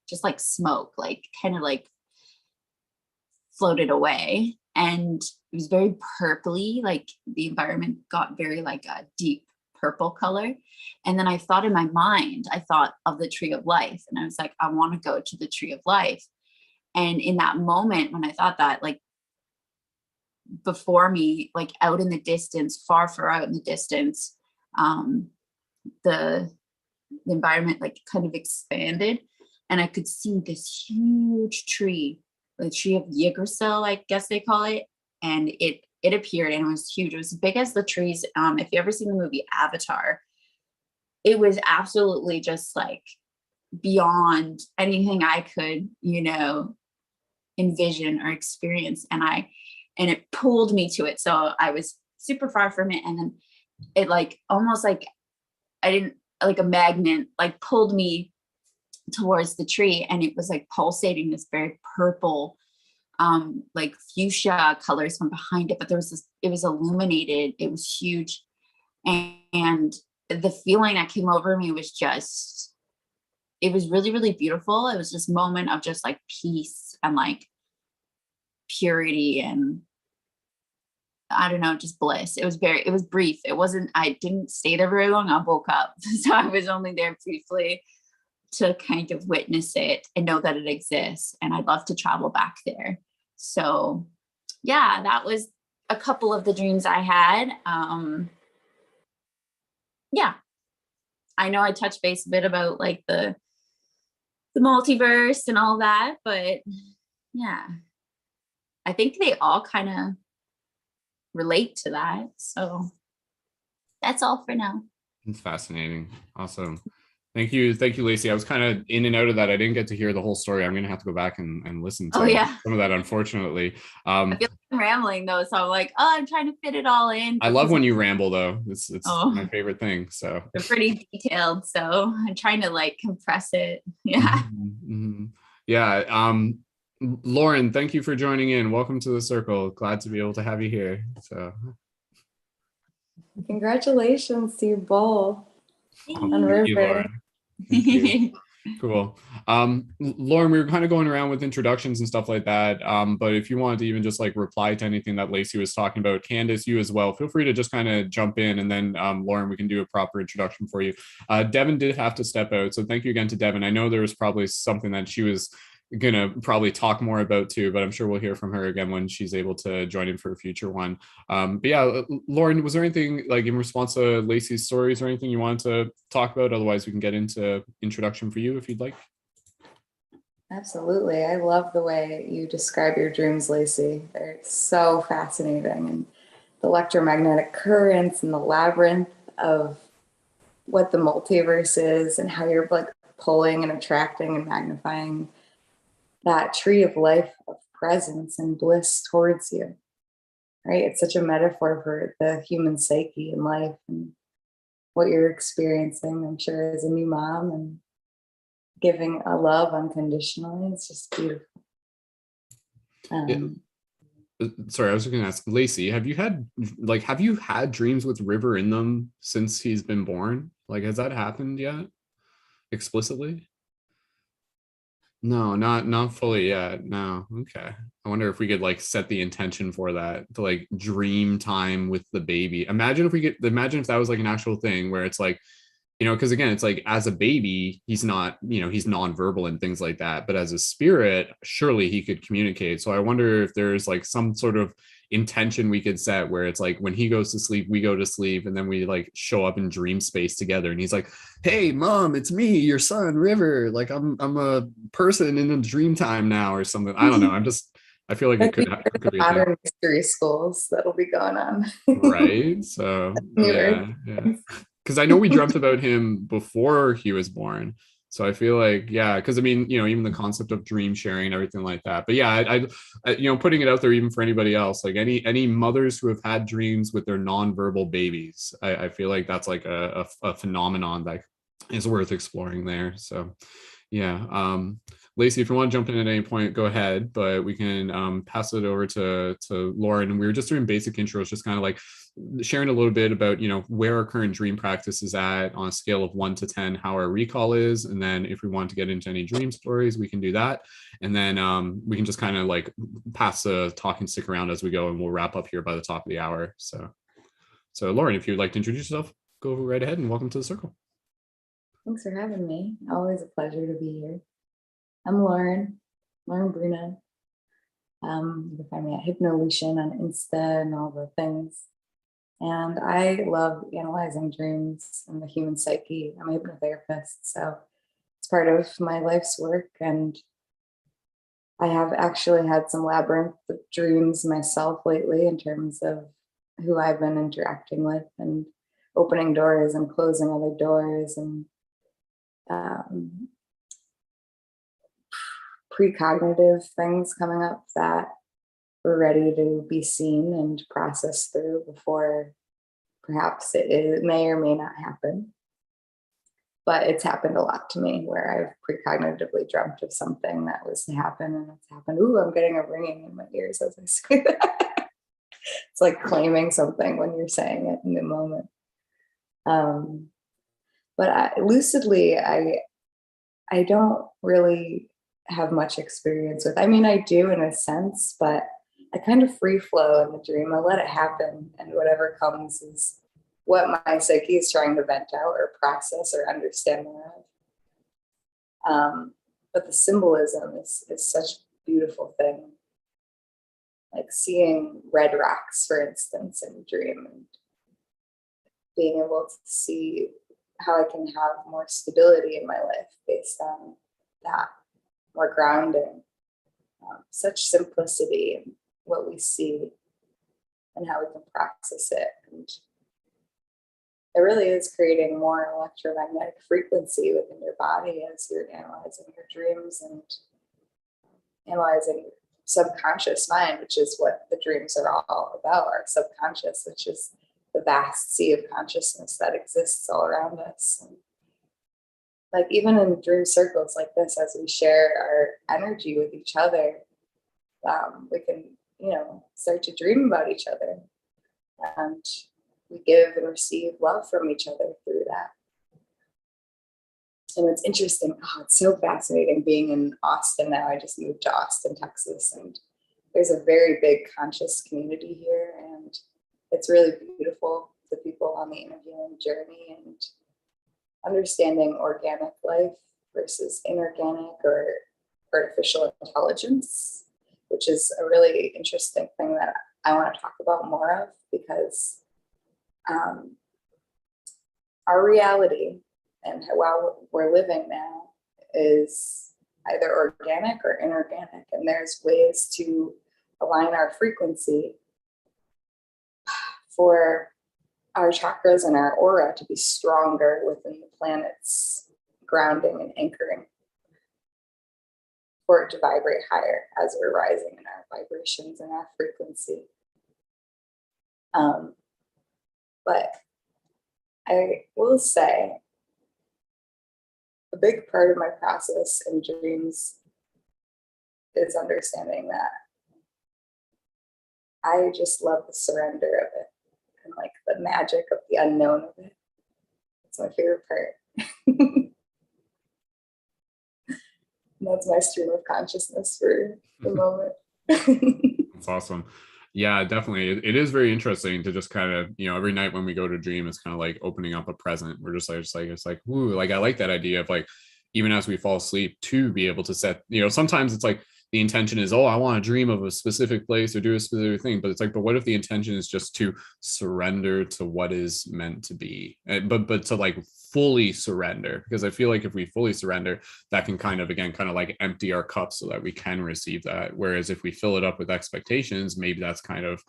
just like smoke, like kind of like floated away. And it was very purpley, like the environment got very like a deep purple color. And then I thought in my mind, I thought of the tree of life. And I was like, I want to go to the tree of life. And in that moment, when I thought that, like before me, like out in the distance, far out in the distance, the environment like kind of expanded, and I could see this huge tree, the tree of Yggdrasil, I guess they call it. And it appeared, and it was huge. It was as big as the trees. If you ever seen the movie Avatar, it was absolutely just like beyond anything I could, envision or experience. And it pulled me to it. So I was super far from it. And then it like, almost like like a magnet, like pulled me towards the tree, and it was like pulsating this very purple, like fuchsia colors from behind it. But it was illuminated. It was huge. And the feeling that came over me was just, it was really, really beautiful. It was this moment of just like peace and like purity and I don't know, just bliss. It was brief. I didn't stay there very long. I woke up. So I was only there briefly to kind of witness it and know that it exists. And I'd love to travel back there. So yeah, that was a couple of the dreams I had. Yeah, I know I touched base a bit about like the multiverse and all that, but yeah, I think they all kind of relate to that. So that's all for now. It's fascinating. Awesome. Thank you, Lacey. I was kind of in and out of that. I didn't get to hear the whole story. I'm going to have to go back and listen to some of that, unfortunately. I feel like I'm rambling though, so I'm like, I'm trying to fit it all in. I love when you ramble though. It's my favorite thing. So they're pretty detailed, so I'm trying to like compress it. Yeah. Mm-hmm. Yeah. Lauren, thank you for joining in. Welcome to the circle. Glad to be able to have you here. So congratulations to you both. Thank you, Lauren. Thank you. Cool. Lauren, we were kind of going around with introductions and stuff like that. But if you wanted to even just like reply to anything that Lacey was talking about, Candice, you as well, feel free to just kind of jump in, and then Lauren, we can do a proper introduction for you. Devin did have to step out, so thank you again to Devin. I know there was probably something that she was gonna probably talk more about too, but I'm sure we'll hear from her again when she's able to join in for a future one. But yeah, Lauren, was there anything like in response to Lacey's stories or anything you wanted to talk about? Otherwise, we can get into introduction for you if you'd like. Absolutely. I love the way you describe your dreams, Lacey. They're so fascinating, and the electromagnetic currents and the labyrinth of what the multiverse is and how you're like pulling and attracting and magnifying that tree of life of presence and bliss towards you, right? It's such a metaphor for the human psyche and life and what you're experiencing, I'm sure, as a new mom, and giving a love unconditionally. It's just beautiful. Um, Sorry, I was going to ask Lacey, have you had dreams with River in them since he's been born? Like, has that happened yet explicitly? No, not fully yet. No. Okay. I wonder if we could like set the intention for that to like dream time with the baby. Imagine if that was like an actual thing where it's like, because again, it's like as a baby, he's not, he's nonverbal and things like that. But as a spirit, surely he could communicate. So I wonder if there's like some sort of intention we could set where it's like when he goes to sleep, we go to sleep, and then we like show up in dream space together. And he's like, "Hey, mom, it's me, your son, River. Like I'm a person in a dream time now," or something. I don't know. I feel like it could be a thing. modern mystery schools that'll be going on. Right. So Newer. yeah. Because I know we dreamt about him before he was born. So I feel like, yeah, because I mean, even the concept of dream sharing and everything like that. But yeah, putting it out there even for anybody else, like any mothers who have had dreams with their nonverbal babies, I feel like that's like a phenomenon that is worth exploring there. So yeah. Lacey, if you want to jump in at any point, go ahead, but we can pass it over to Lauren. And we were just doing basic intros, just kind of like sharing a little bit about, where our current dream practice is at on a scale of 1 to 10, how our recall is. And then if we want to get into any dream stories, we can do that. And then we can just kind of like pass the talking stick around as we go, and we'll wrap up here by the top of the hour. So Lauren, if you'd like to introduce yourself, go right ahead and welcome to the circle. Thanks for having me. Always a pleasure to be here. I'm Lauren Bruna. You can find me at Hypnolution on Insta and all the things. And I love analyzing dreams and the human psyche. I'm a hypnotherapist, so it's part of my life's work. And I have actually had some labyrinth of dreams myself lately in terms of who I've been interacting with and opening doors and closing other doors and precognitive things coming up that we're ready to be seen and processed through before perhaps it may or may not happen. But it's happened a lot to me where I've precognitively dreamt of something that was to happen, and it's happened. Ooh, I'm getting a ringing in my ears as I say that. It's like claiming something when you're saying it in the moment. But lucidly, I don't really have much experience with. I mean, I do in a sense, but I kind of free flow in the dream. I let it happen, and whatever comes is what my psyche is trying to vent out or process or understand more of. But the symbolism is such a beautiful thing. Like seeing red rocks, for instance, in a dream, and being able to see how I can have more stability in my life based on that, more grounding, such simplicity in what we see and how we can process it. And it really is creating more electromagnetic frequency within your body as you're analyzing your dreams and analyzing your subconscious mind, which is what the dreams are all about, our subconscious, which is the vast sea of consciousness that exists all around us. And like even in dream circles like this, as we share our energy with each other, we can, start to dream about each other. And we give and receive love from each other through that. And it's interesting. Oh, it's so fascinating being in Austin now. I just moved to Austin, Texas, and there's a very big conscious community here. And it's really beautiful, the people on the interviewing journey and understanding organic life versus inorganic or artificial intelligence, which is a really interesting thing that I want to talk about more of, because our reality and how we're living now is either organic or inorganic, and there's ways to align our frequency for our chakras and our aura to be stronger within the planet's grounding and anchoring, for it to vibrate higher as we're rising in our vibrations and our frequency. But I will say a big part of my process in dreams is understanding that I just love the surrender of it and like the magic of the unknown of it. It's my favorite part. And that's my stream of consciousness for the moment. That's awesome. Yeah, definitely. It is very interesting to just kind of, every night when we go to dream, it's kind of like opening up a present. We're just like, it's like, ooh, like I like that idea of like, even as we fall asleep, to be able to set, sometimes it's like the intention is, oh, I want to dream of a specific place or do a specific thing. But it's like, but what if the intention is just to surrender to what is meant to be, but to like fully surrender? Because I feel like if we fully surrender, that can kind of, again, kind of like empty our cup so that we can receive that. Whereas if we fill it up with expectations, maybe that's kind of,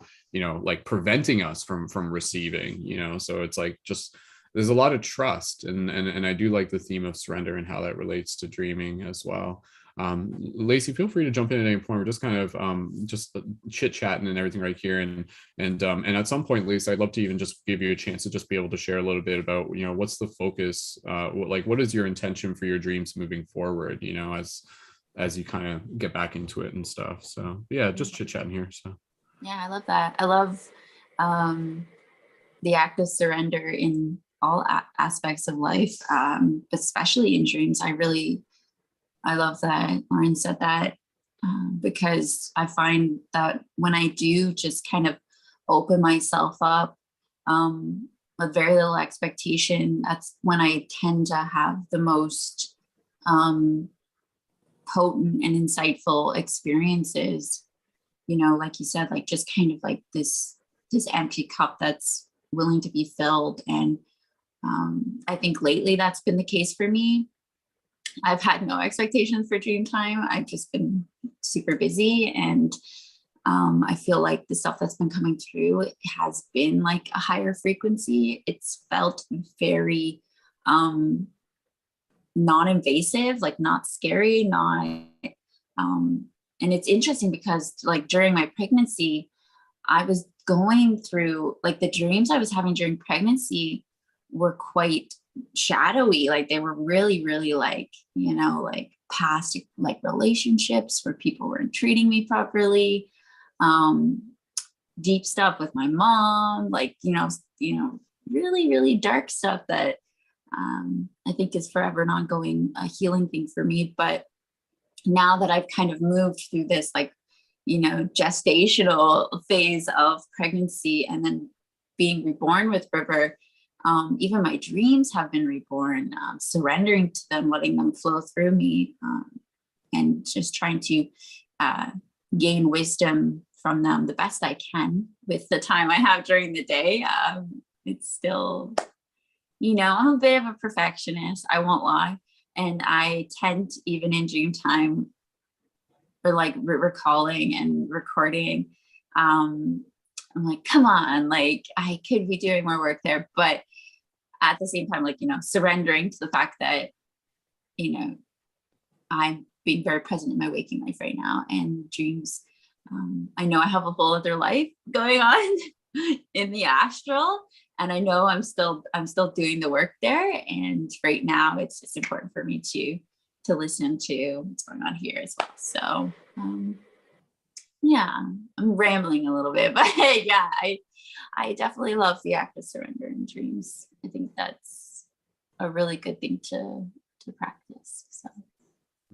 like preventing us from receiving, so it's like just, there's a lot of trust, and I do like the theme of surrender and how that relates to dreaming as well. Lacey, feel free to jump in at any point. We're just kind of just chit chatting and everything right here, and at some point, Lacey, I'd love to even just give you a chance to just be able to share a little bit about what's the focus, what is your intention for your dreams moving forward, as you kind of get back into it and stuff. So yeah, just chit chatting here. So yeah, I love that. I love the act of surrender in all aspects of life, especially in dreams. I love that Lauren said that, because I find that when I do just kind of open myself up with very little expectation, that's when I tend to have the most potent and insightful experiences. Like you said, like just kind of like this empty cup that's willing to be filled. And I think lately that's been the case for me. I've had no expectations for dream time. I've just been super busy, and I feel like the stuff that's been coming through has been like a higher frequency. It's felt very non-invasive, like not scary, and it's interesting because like during my pregnancy, I was going through like the dreams I was having during pregnancy were quite shadowy. Like they were really, really like, like past like relationships where people weren't treating me properly, deep stuff with my mom, like, really, really dark stuff that I think is forever an ongoing healing thing for me. But now that I've kind of moved through this, like, gestational phase of pregnancy and then being reborn with River, even my dreams have been reborn, surrendering to them, letting them flow through me, and just trying to gain wisdom from them the best I can with the time I have during the day. It's still, I'm a bit of a perfectionist, I won't lie. And I tend to, even in dream time, or like recalling and recording, I'm like, come on, like I could be doing more work there. But at the same time, like, surrendering to the fact that, I'm being very present in my waking life right now, and dreams. I know I have a whole other life going on in the astral, and I know I'm still doing the work there. And right now it's just important for me to listen to what's going on here as well. So, yeah, I'm rambling a little bit, but yeah, I definitely love the act of surrender in dreams. I think that's a really good thing to practice. So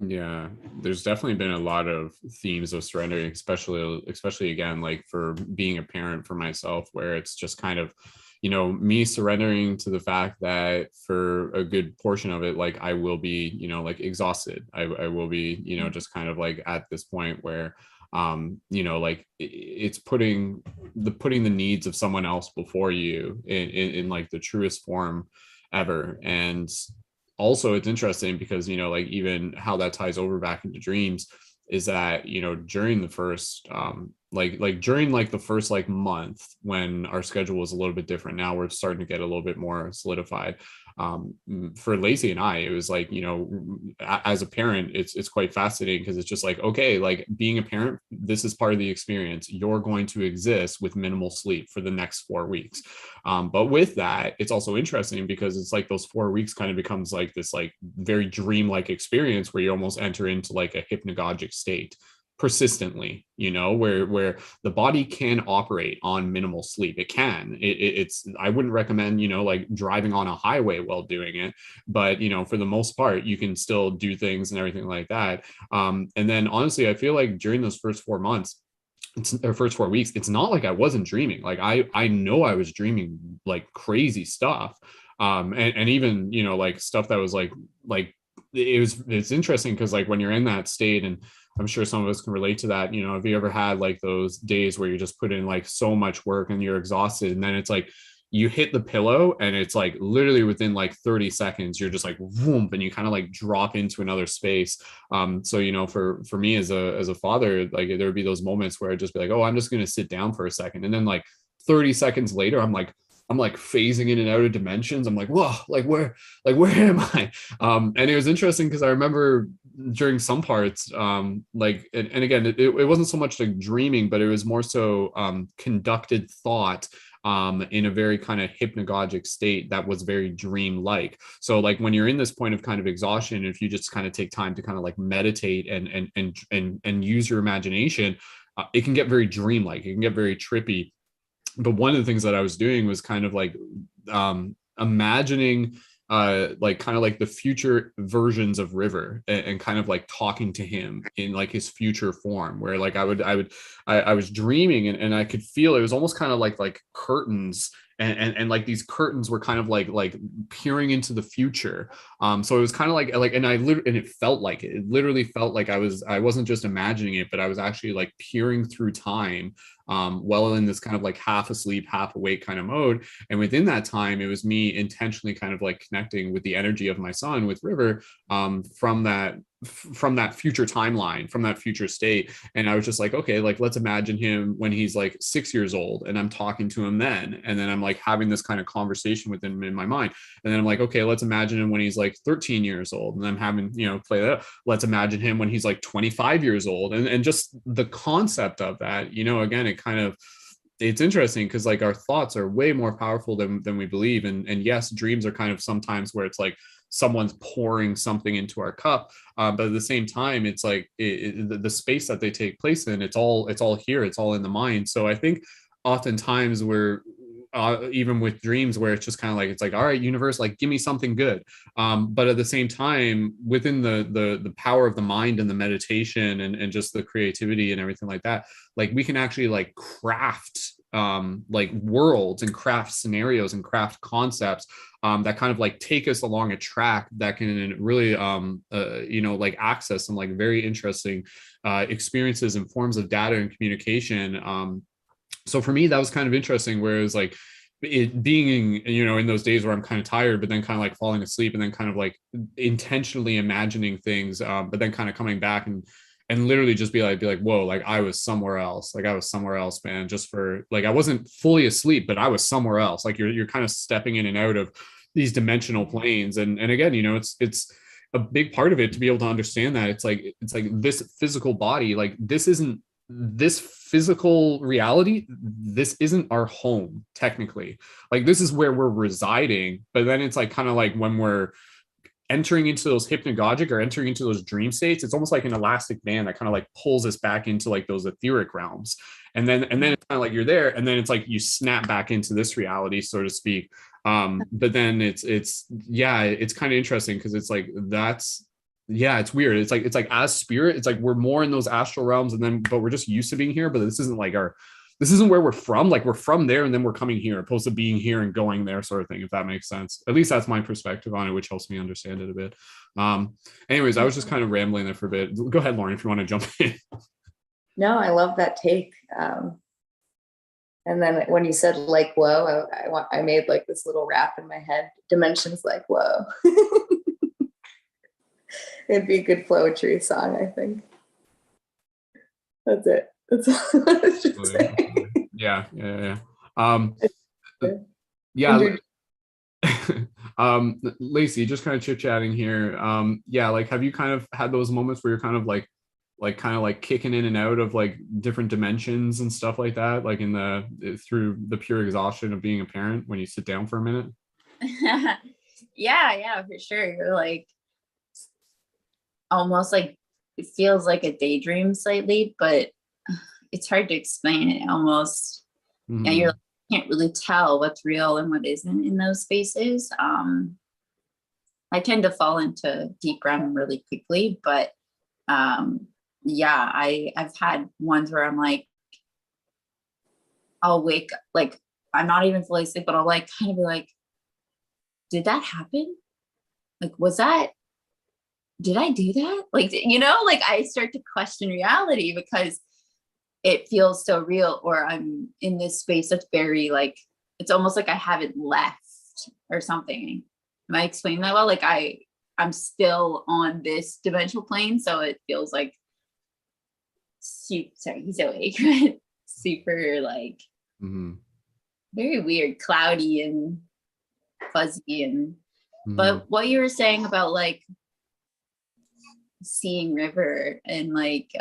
yeah, there's definitely been a lot of themes of surrendering, especially again, like for being a parent for myself, where it's just kind of, me surrendering to the fact that for a good portion of it, like I will be, like exhausted. I will be, just kind of like at this point where like it's putting the needs of someone else before you in like the truest form ever. And also it's interesting because like even how that ties over back into dreams is that during the first during like the first like month when our schedule was a little bit different, now we're starting to get a little bit more solidified. For Lacey and I, it was like, as a parent, it's quite fascinating because it's just like, okay, like being a parent, this is part of the experience. You're going to exist with minimal sleep for the next 4 weeks. But with that, it's also interesting because it's like those 4 weeks kind of becomes like this like very dreamlike experience where you almost enter into like a hypnagogic state persistently, where the body can operate on minimal sleep. It can. It's I wouldn't recommend, like driving on a highway while doing it, but for the most part, you can still do things and everything like that. And then honestly, I feel like during those first 4 months, or first 4 weeks, it's not like I wasn't dreaming. Like I know I was dreaming like crazy stuff. And even, like stuff that was like it's interesting because like when you're in that state, and I'm sure some of us can relate to that, have you ever had like those days where you just put in like so much work and you're exhausted, and then it's like you hit the pillow and it's like literally within like 30 seconds you're just like whoom, and you kind of like drop into another space. So for me as a father, like there would be those moments where I'd just be like, oh, I'm just going to sit down for a second, and then like 30 seconds later I'm like phasing in and out of dimensions. I'm like, whoa, like where am I? And it was interesting because I remember during some parts, like, and again, it wasn't so much like dreaming, but it was more so conducted thought in a very kind of hypnagogic state that was very dream-like. So like when you're in this point of kind of exhaustion, if you just kind of take time to kind of like meditate and use your imagination, it can get very dream-like. It can get very trippy. But one of the things that I was doing was kind of like imagining like kind of like the future versions of River, and kind of like talking to him in like his future form, where like I was dreaming, and I could feel it was almost kind of like curtains, and like these curtains were kind of like peering into the future. So it was kind of like, and it felt like it literally felt like I wasn't just imagining it, but I was actually like peering through time, well in this kind of like half asleep, half awake kind of mode. And within that time, it was me intentionally kind of like connecting with the energy of my son, with River, from that future timeline, from that future state. And I was just like, okay, like let's imagine him when he's like 6 years old, and I'm talking to him then, and then I'm like having this kind of conversation with him in my mind. And then I'm like, okay, let's imagine him when he's like 13 years old, and I'm having, play that. Let's imagine him when he's like 25 years old, and just the concept of that, again, it's interesting because like our thoughts are way more powerful than we believe. And yes, dreams are kind of sometimes where it's like someone's pouring something into our cup, but at the same time, it's like the space that they take place in, it's all here, it's all in the mind. So I think oftentimes we're even with dreams, where it's just kind of like, it's like, all right, universe, like give me something good, but at the same time, within the power of the mind and the meditation and just the creativity and everything like that, like we can actually like craft like worlds and craft scenarios and craft concepts that kind of like take us along a track that can really like access some like very interesting experiences and forms of data and communication. So for me, that was kind of interesting, whereas like it being, in those days where I'm kind of tired, but then kind of like falling asleep, and then kind of like intentionally imagining things, but then kind of coming back and literally just be like, whoa, like I was somewhere else. Like I was somewhere else, man. Just for like, I wasn't fully asleep, but I was somewhere else. Like you're kind of stepping in and out of these dimensional planes. And again, it's a big part of it to be able to understand that it's like this physical body, like this physical reality, this isn't our home technically. Like this is where we're residing, but then it's like kind of like when we're entering into those hypnagogic or entering into those dream states, it's almost like an elastic band that kind of like pulls us back into like those etheric realms. And then it's kind of like you're there, and then it's like you snap back into this reality, so to speak. But then it's kind of interesting because it's like it's weird. It's like as spirit, it's like we're more in those astral realms, but we're just used to being here. But this isn't where we're from. Like we're from there, and then we're coming here, opposed to being here and going there, sort of thing. If that makes sense. At least that's my perspective on it, which helps me understand it a bit. Anyways, I was just kind of rambling there for a bit. Go ahead, Lauren, if you want to jump in. No, I love that take. And then when you said like, whoa, I made like this little rap in my head. Dimensions like, whoa. It'd be a good poetry song, I think. That's it. That's all I was just saying. Yeah. Lacey, just kind of chit-chatting here. Like have you kind of had those moments where you're kind of like kicking in and out of like different dimensions and stuff like that, like through the pure exhaustion of being a parent when you sit down for a minute? Yeah, for sure. You're like almost like it feels like a daydream slightly, but it's hard to explain it almost. Mhm. And you can't really tell what's real and what isn't in those spaces. I tend to fall into deep REM really quickly, but yeah, I've had ones where I'm like, I'll wake, like, I'm not even fully asleep, but I'll like kind of be like, did that happen? Like, did I do that? Like, like I start to question reality because it feels so real, or I'm in this space that's very like, it's almost like I haven't left or something. Am I explaining that well? Like I'm still on this dimensional plane. So it feels like, sorry, he's awake, but super like very weird, cloudy and fuzzy. And but what you were saying about like seeing river and like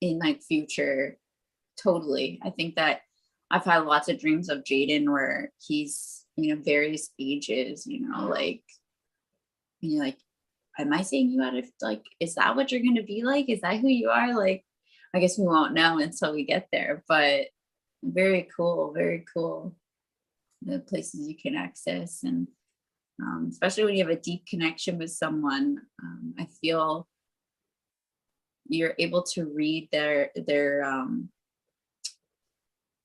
in like future, totally. I think that I've had lots of dreams of Jaden where he's various ages, like am I seeing you out of like, is that what you're going to be like? Is that who you are? Like, I guess we won't know until we get there, but very cool, very cool. The places you can access, and especially when you have a deep connection with someone, I feel you're able to read their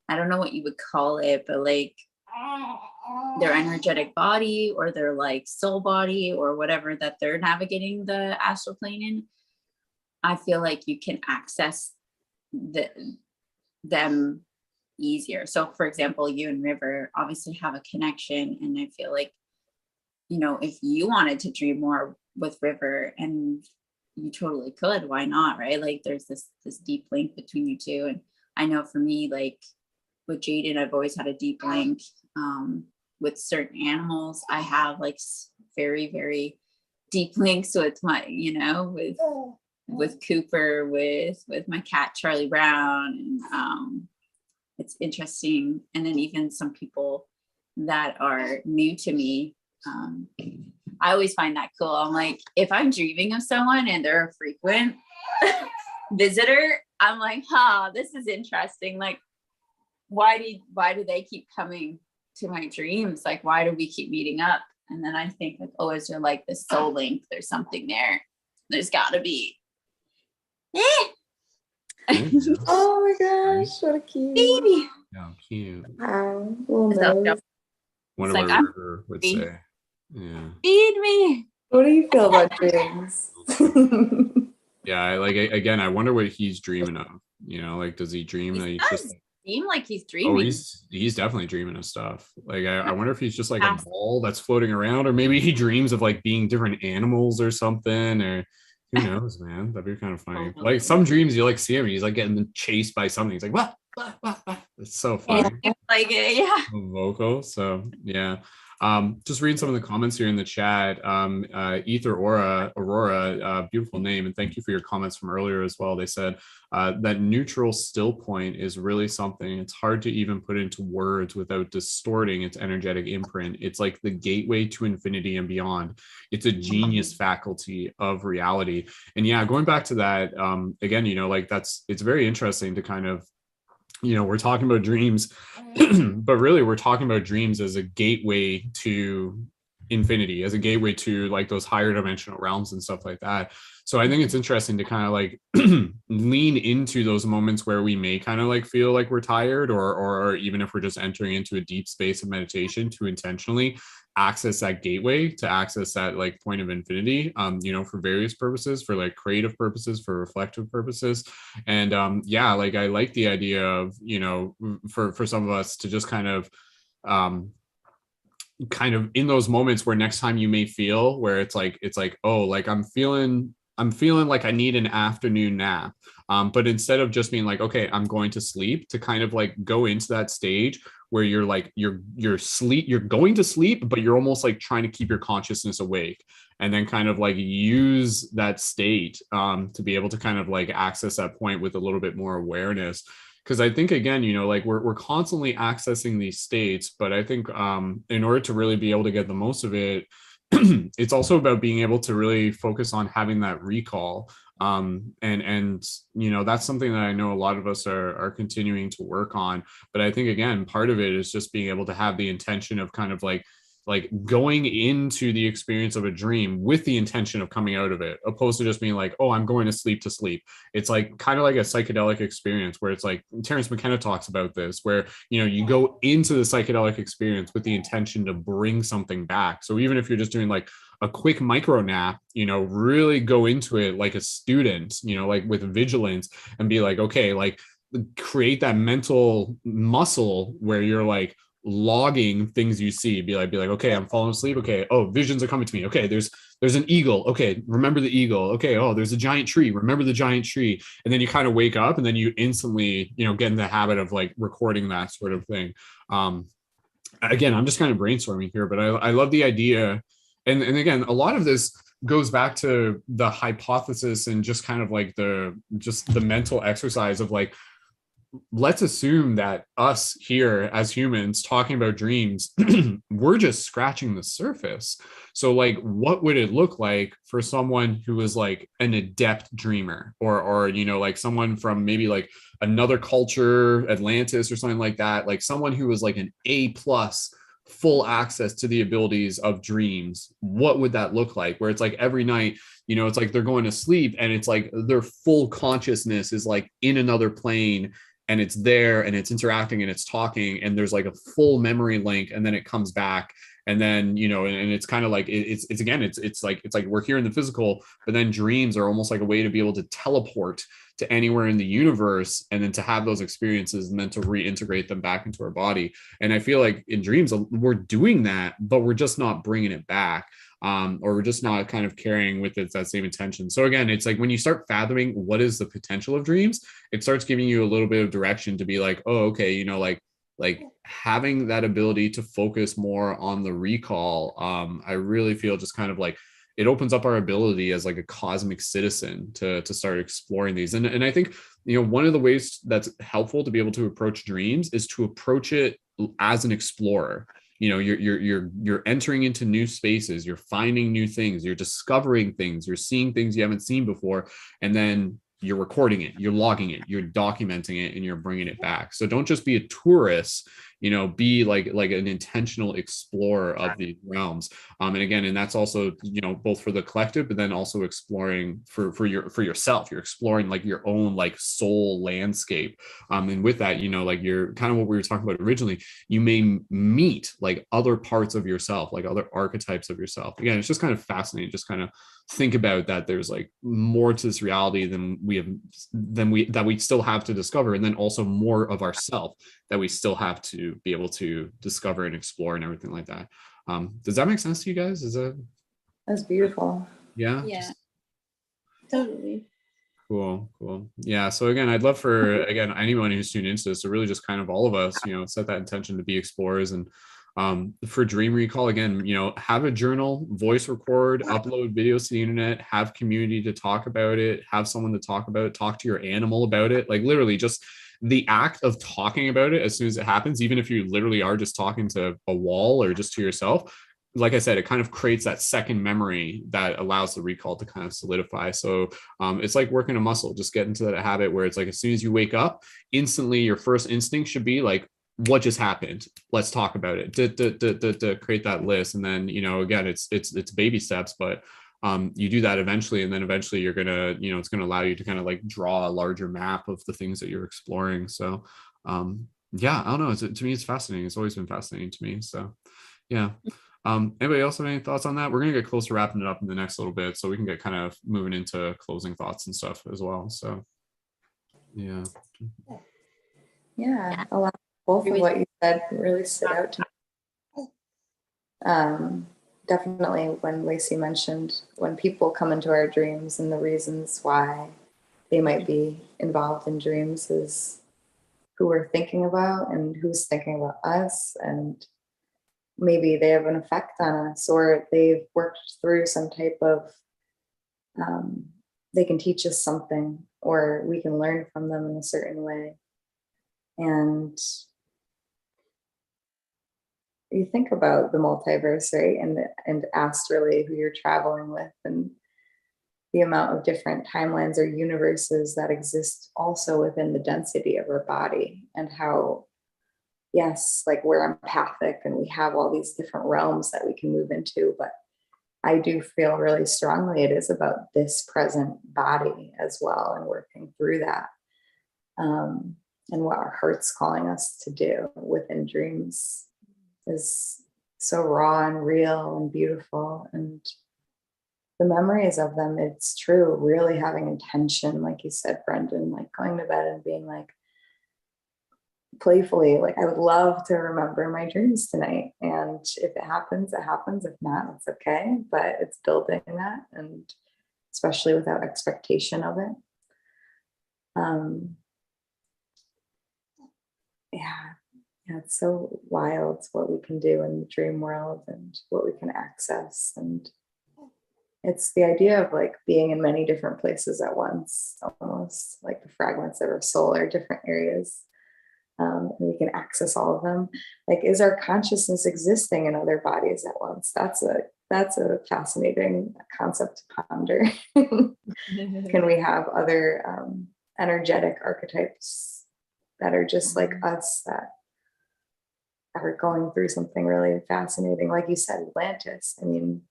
I don't know what you would call it, but like their energetic body or their like soul body or whatever that they're navigating the astral plane in. I feel like you can access them easier. So for example, you and River obviously have a connection, and I feel like, if you wanted to dream more with River, and you totally could, why not, right? Like there's this deep link between you two. And I know for me, like with Jaden, I've always had a deep link. With certain animals, I have like very, very deep links with my, with Cooper, with my cat Charlie Brown, and it's interesting. And then even some people that are new to me, I always find that cool. I'm like, if I'm dreaming of someone and they're a frequent visitor, I'm like, this is interesting. Like, why do they keep coming to my dreams? Like, why do we keep meeting up? And then I think like, oh, is there like this soul link? There's something there. There's gotta be. Oh my gosh, what a cute baby. Yeah, cute. Wow, little nose. Wonder It's what like, River would say. Yeah. Feed me. What do you feel about dreams? Yeah, again, I wonder what he's dreaming of. Like, does he dream that he's just Seem like he's dreaming. Oh, he's definitely dreaming of stuff. Like I wonder if he's just like a ball that's floating around, or maybe he dreams of like being different animals or something, or who knows, man. That'd be kind of funny. Like some dreams you like see him, he's like getting chased by something. He's like, what? It's so funny. Like it, yeah. Vocal. So yeah. Just reading some of the comments here in the chat. Ether Aurora, beautiful name, and thank you for your comments from earlier as well. They said that neutral still point is really something. It's hard to even put into words without distorting its energetic imprint. It's like the gateway to infinity and beyond. It's a genius faculty of reality. And yeah, going back to that, again, like it's very interesting to kind of, we're talking about dreams, but really we're talking about dreams as a gateway to infinity, as a gateway to like those higher dimensional realms and stuff like that. So I think it's interesting to kind of like lean into those moments where we may kind of like feel like we're tired, or even if we're just entering into a deep space of meditation, to intentionally access that gateway, to access that like point of infinity, for various purposes, for like creative purposes, for reflective purposes. And yeah, like I like the idea of, for some of us to just kind of in those moments where next time you may feel where it's like, oh, like I'm feeling like I need an afternoon nap. But instead of just being like, okay, I'm going to sleep, to kind of like go into that stage where you're like, you're going to sleep, but you're almost like trying to keep your consciousness awake, and then kind of like use that state to be able to kind of like access that point with a little bit more awareness. Because I think, again, like we're constantly accessing these states, but I think in order to really be able to get the most of it, it's also about being able to really focus on having that recall. And you know, that's something that I know a lot of us are continuing to work on. But I think, again, part of it is just being able to have the intention of kind of like going into the experience of a dream with the intention of coming out of it, opposed to just being like, oh, I'm going to sleep. It's like kind of like a psychedelic experience where it's like Terrence McKenna talks about this, where, you know, you go into the psychedelic experience with the intention to bring something back. So even if you're just doing like a quick micro nap, you know, really go into it like a student, you know, like with vigilance, and be like, okay, like create that mental muscle where you're like logging things you see. Be like, okay, I'm falling asleep. Okay, oh, visions are coming to me. Okay, there's an eagle. Okay, remember the eagle. Okay, oh, there's a giant tree. Remember the giant tree. And then you kind of wake up, and then you instantly, you know, get in the habit of like recording that sort of thing. Again, I'm just kind of brainstorming here, but I love the idea. And again, a lot of this goes back to the hypothesis and just kind of like the mental exercise of like, let's assume that us here as humans talking about dreams, we're just scratching the surface. So like, what would it look like for someone who is like an adept dreamer, or you know, like someone from maybe like another culture, Atlantis or something like that, like someone who was like an A+ full access to the abilities of dreams? What would that look like, where it's like every night, you know, it's like they're going to sleep and it's like their full consciousness is like in another plane, and it's there and it's interacting and it's talking, and there's like a full memory link, and then it comes back, and then, you know, and it's kind of like it's again, it's like we're here in the physical, but then dreams are almost like a way to be able to teleport to anywhere in the universe, and then to have those experiences and then to reintegrate them back into our body. And I feel like in dreams we're doing that, but we're just not bringing it back. Or we're just not kind of carrying with it that same intention. So again, it's like when you start fathoming what is the potential of dreams, it starts giving you a little bit of direction to be like, oh, okay, you know, like having that ability to focus more on the recall. I really feel just kind of like it opens up our ability as like a cosmic citizen to start exploring these. And I think, you know, one of the ways that's helpful to be able to approach dreams is to approach it as an explorer. You know, you're entering into new spaces, you're finding new things, you're discovering things, you're seeing things you haven't seen before, and then you're recording it, you're logging it, you're documenting it, and you're bringing it back. So don't just be a tourist, you know, be like an intentional explorer of these realms. And again, and that's also, you know, both for the collective, but then also exploring for yourself. You're exploring like your own like soul landscape. And with that, you know, like you're kind of what we were talking about originally, you may meet like other parts of yourself, like other archetypes of yourself. Again, it's just kind of fascinating, just kind of think about that there's like more to this reality than we still have to discover, and then also more of ourself that we still have to be able to discover and explore and everything like that. Does that make sense to you guys? That's beautiful. Yeah. Yeah, totally. Cool. Yeah. So again, I'd love for anyone who's tuned into this to really just kind of all of us, you know, set that intention to be explorers. And for dream recall, again, you know, have a journal, voice record, upload videos to the internet, have community to talk about it, have someone to talk about it, talk to your animal about it. Like literally just the act of talking about it as soon as it happens, even if you literally are just talking to a wall or just to yourself, like I said, it kind of creates that second memory that allows the recall to kind of solidify. So it's like working a muscle, just get into that habit where it's like, as soon as you wake up, instantly your first instinct should be like, what just happened? Let's talk about it. To create that list. And then, you know, again, it's baby steps, but you do that eventually. And then eventually you're going to, you know, it's going to allow you to kind of like draw a larger map of the things that you're exploring. So yeah, I don't know. To me, it's fascinating. It's always been fascinating to me. So yeah. Anybody else have any thoughts on that? We're going to get close to wrapping it up in the next little bit, so we can get kind of moving into closing thoughts and stuff as well. So yeah. Yeah, a lot, both of what you said really stood out to me. Definitely when Lacey mentioned when people come into our dreams and the reasons why they might be involved in dreams is who we're thinking about and who's thinking about us, and maybe they have an effect on us, or they've worked through some type of, they can teach us something, or we can learn from them in a certain way. And you think about the multiverse, right? And astrally who you're traveling with, and the amount of different timelines or universes that exist also within the density of our body, and how, yes, like we're empathic and we have all these different realms that we can move into, but I do feel really strongly it is about this present body as well, and working through that. And what our heart's calling us to do within dreams is so raw and real and beautiful. And the memories of them, it's true, really having intention, like you said, Brendon, like going to bed and being like, playfully, like, I would love to remember my dreams tonight. And if it happens, it happens. If not, it's okay. But it's building that, and especially without expectation of it. Yeah, it's so wild what we can do in the dream world and what we can access. And it's the idea of like being in many different places at once, almost like the fragments of our soul are different areas. And we can access all of them. Like, is our consciousness existing in other bodies at once? That's a fascinating concept to ponder. Can we have other energetic archetypes that are just like us, that are going through something really fascinating? Like you said, Atlantis. I mean,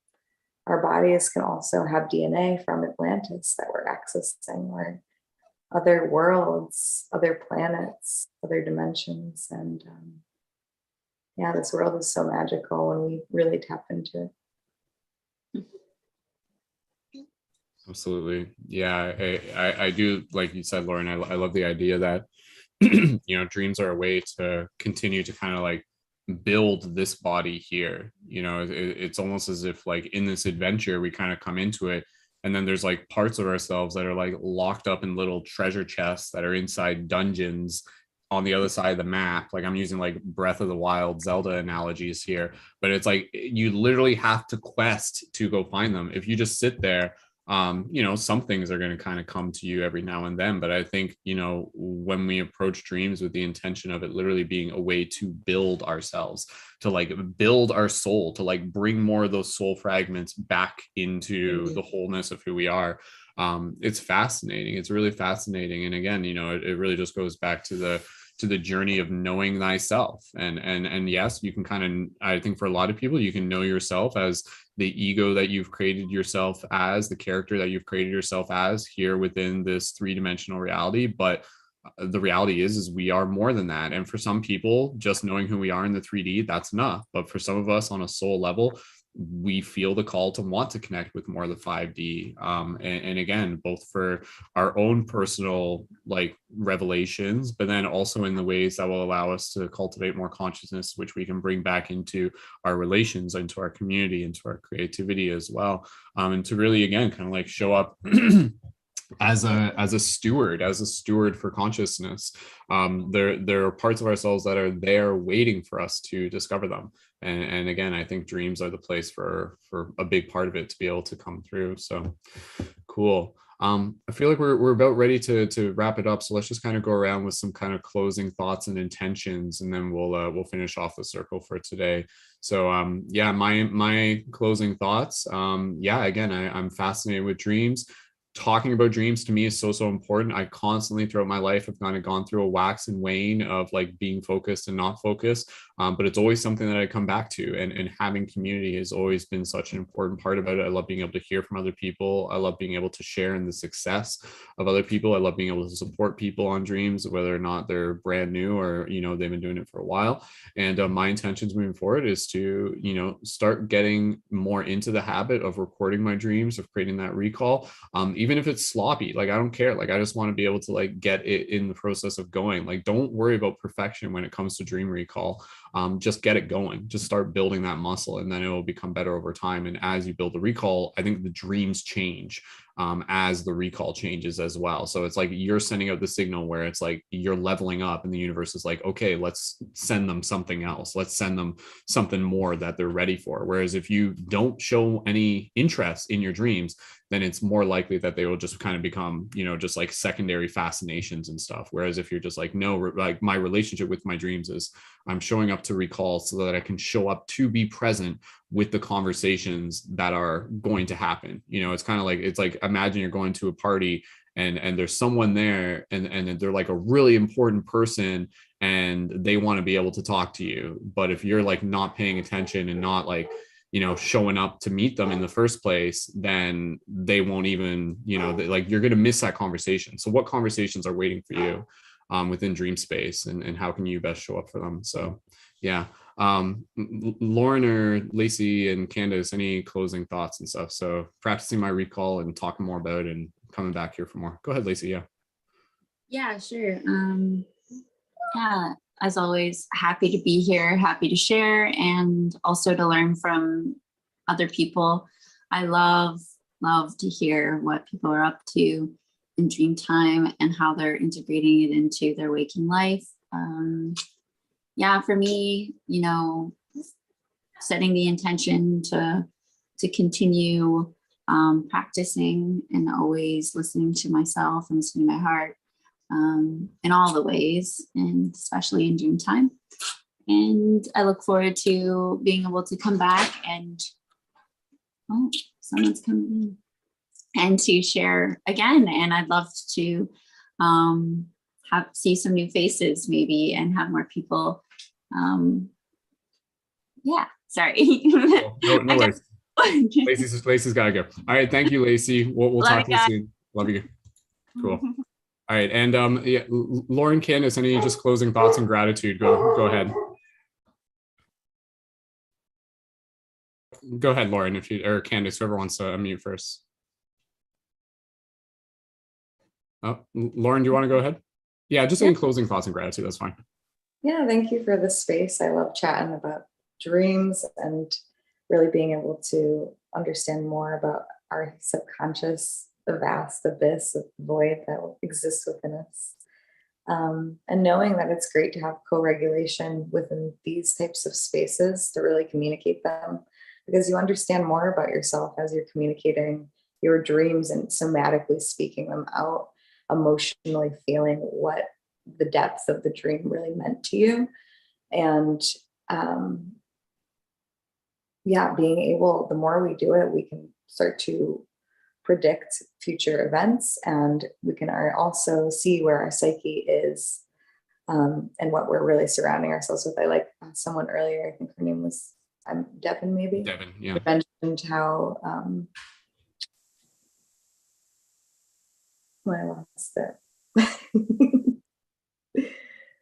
our bodies can also have DNA from Atlantis that we're accessing, or other worlds, other planets, other dimensions. And yeah, this world is so magical when we really tap into it. Absolutely. Yeah, I do, like you said, Lauren, I love the idea that, dreams are a way to continue to kind of like build this body here. It's almost as if like in this adventure, we kind of come into it, and then there's like parts of ourselves that are like locked up in little treasure chests that are inside dungeons on the other side of the map. Like, I'm using like Breath of the Wild Zelda analogies here, but it's like you literally have to quest to go find them. If you just sit there, some things are going to kind of come to you every now and then. But I think, when we approach dreams with the intention of it literally being a way to build ourselves, to like build our soul, to like bring more of those soul fragments back into the wholeness of who we are. It's fascinating. It's really fascinating. And again, it really just goes back to the journey of knowing thyself. And yes, you can kind of, I think for a lot of people, you can know yourself as the ego that you've created yourself as, the character that you've created yourself as here within this three-dimensional reality. But the reality is we are more than that. And for some people, just knowing who we are in the 3D, that's enough. But for some of us on a soul level, we feel the call to want to connect with more of the 5D. And again, both for our own personal like revelations, but then also in the ways that will allow us to cultivate more consciousness, which we can bring back into our relations, into our community, into our creativity as well. And to really, again, kind of like show up as a steward for consciousness. There are parts of ourselves that are there waiting for us to discover them. And again, I think dreams are the place for a big part of it to be able to come through. So cool. I feel like we're about ready to wrap it up. So let's just kind of go around with some kind of closing thoughts and intentions, and then we'll finish off the circle for today. So my closing thoughts. Again, I'm fascinated with dreams. Talking about dreams to me is so important. I constantly throughout my life have kind of gone through a wax and wane of like being focused and not focused, but it's always something that I come back to, and having community has always been such an important part about it. I love being able to hear from other people. I love being able to share in the success of other people. I love being able to support people on dreams, whether or not they're brand new or they've been doing it for a while. And my intentions moving forward is to start getting more into the habit of recording my dreams, of creating that recall. Even if it's sloppy, like I don't care. Like I just want to be able to like get it in the process of going. Like don't worry about perfection when it comes to dream recall. Just get it going. Just start building that muscle, and then it will become better over time. And as you build the recall, I think the dreams change as the recall changes as well. So it's like you're sending out the signal where it's like you're leveling up, and the universe is like, okay, let's send them something else. Let's send them something more that they're ready for. Whereas if you don't show any interest in your dreams, then it's more likely that they will just kind of become, just like secondary fascinations and stuff. Whereas if you're just like, no, like my relationship with my dreams is I'm showing up to recall so that I can show up to be present with the conversations that are going to happen. You know, it's kind of like, it's like, imagine you're going to a party and there's someone there and they're like a really important person and they want to be able to talk to you. But if you're like not paying attention and not like, you know, showing up to meet them in the first place, then they won't even, you know, like you're going to miss that conversation. So what conversations are waiting for you within dream space, and how can you best show up for them? So yeah. Lauren or Lacey and Candice, any closing thoughts and stuff? So practicing my recall and talking more about it and coming back here for more. Go ahead, Lacey. Yeah. Yeah, sure. Yeah, as always, happy to be here, happy to share, and also to learn from other people. I love to hear what people are up to in dream time and how they're integrating it into their waking life. Yeah, for me, you know, setting the intention to continue practicing and always listening to myself and listening to my heart in all the ways, and especially in dream time. And I look forward to being able to come back and, oh, someone's coming in, and to share again. And I'd love to see some new faces maybe and have more people. Yeah, sorry. No worries. Lacey's got to go. All right. Thank you, Lacey. We'll talk to you soon. Love you. Cool. All right. And yeah, Lauren, Candice, any just closing thoughts and gratitude? Go ahead. Go ahead, Lauren, if you, or Candice, whoever wants to unmute first. Oh, Lauren, do you want to go ahead? Yeah, just any closing thoughts and gratitude. That's fine. Yeah, thank you for the space. I love chatting about dreams and really being able to understand more about our subconscious, the vast abyss of void that exists within us. And knowing that it's great to have co-regulation within these types of spaces to really communicate them, because you understand more about yourself as you're communicating your dreams and somatically speaking them out, emotionally feeling what the depth of the dream really meant to you. And yeah, being able, the more we do it, we can start to predict future events, and we can also see where our psyche is and what we're really surrounding ourselves with. I like someone earlier, I think her name was Devin, maybe. Devin, yeah. Mentioned how I lost it.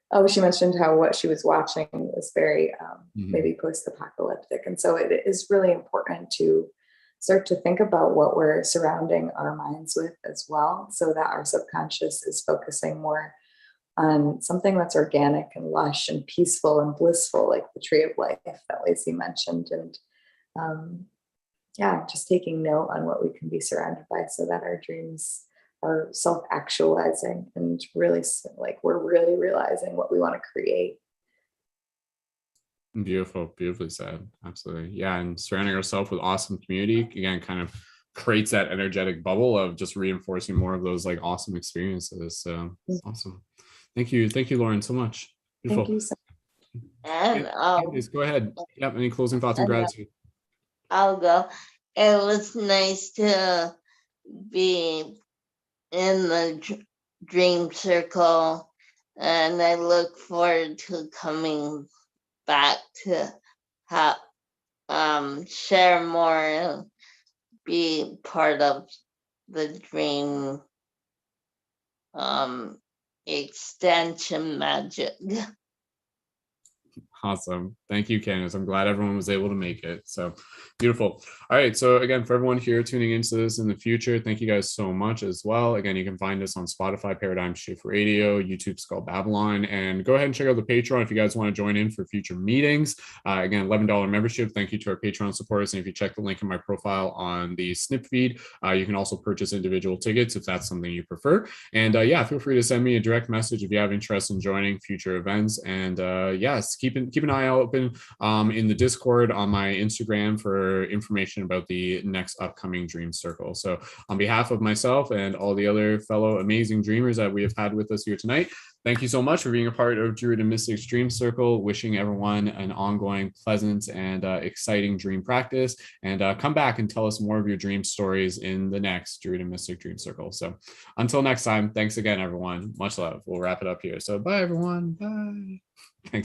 Oh, she mentioned how what she was watching was very maybe post-apocalyptic. And so it is really important to start to think about what we're surrounding our minds with as well, so that our subconscious is focusing more on something that's organic and lush and peaceful and blissful, like the tree of life that Lacey mentioned. And yeah, just taking note on what we can be surrounded by so that our dreams are self-actualizing and really like we're really realizing what we want to create. Beautifully said. Absolutely. Yeah. And surrounding ourselves with awesome community, again, kind of creates that energetic bubble of just reinforcing more of those like awesome experiences. So awesome. Thank you, Lauren, so much. Beautiful. Thank you so much. And Candice, go ahead. Yep. Any closing thoughts and gratitude? I'll go. It was nice to be in the dream circle, and I look forward to coming back to share more and be part of the dream extension magic. Awesome. Thank you, Candice. I'm glad everyone was able to make it. So beautiful. All right. So again, for everyone here tuning into this in the future, thank you guys so much as well. Again, you can find us on Spotify, Paradigm Shift Radio, YouTube, Skull Babylon, and go ahead and check out the Patreon if you guys want to join in for future meetings. Again, $11 membership. Thank you to our Patreon supporters. And if you check the link in my profile on the snip feed, you can also purchase individual tickets if that's something you prefer. And yeah, feel free to send me a direct message if you have interest in joining future events. And yes, keep an eye open in the Discord on my Instagram for information about the next upcoming Dream Circle. So on behalf of myself and all the other fellow amazing dreamers that we have had with us here tonight, Thank you so much for being a part of Druid and Mystic Dream Circle. Wishing everyone an ongoing, pleasant, and exciting dream practice. And come back and tell us more of your dream stories in the next Druid and Mystic Dream Circle. So until next time, thanks again, everyone. Much love. We'll wrap it up here. So bye, everyone. Bye. Thanks again.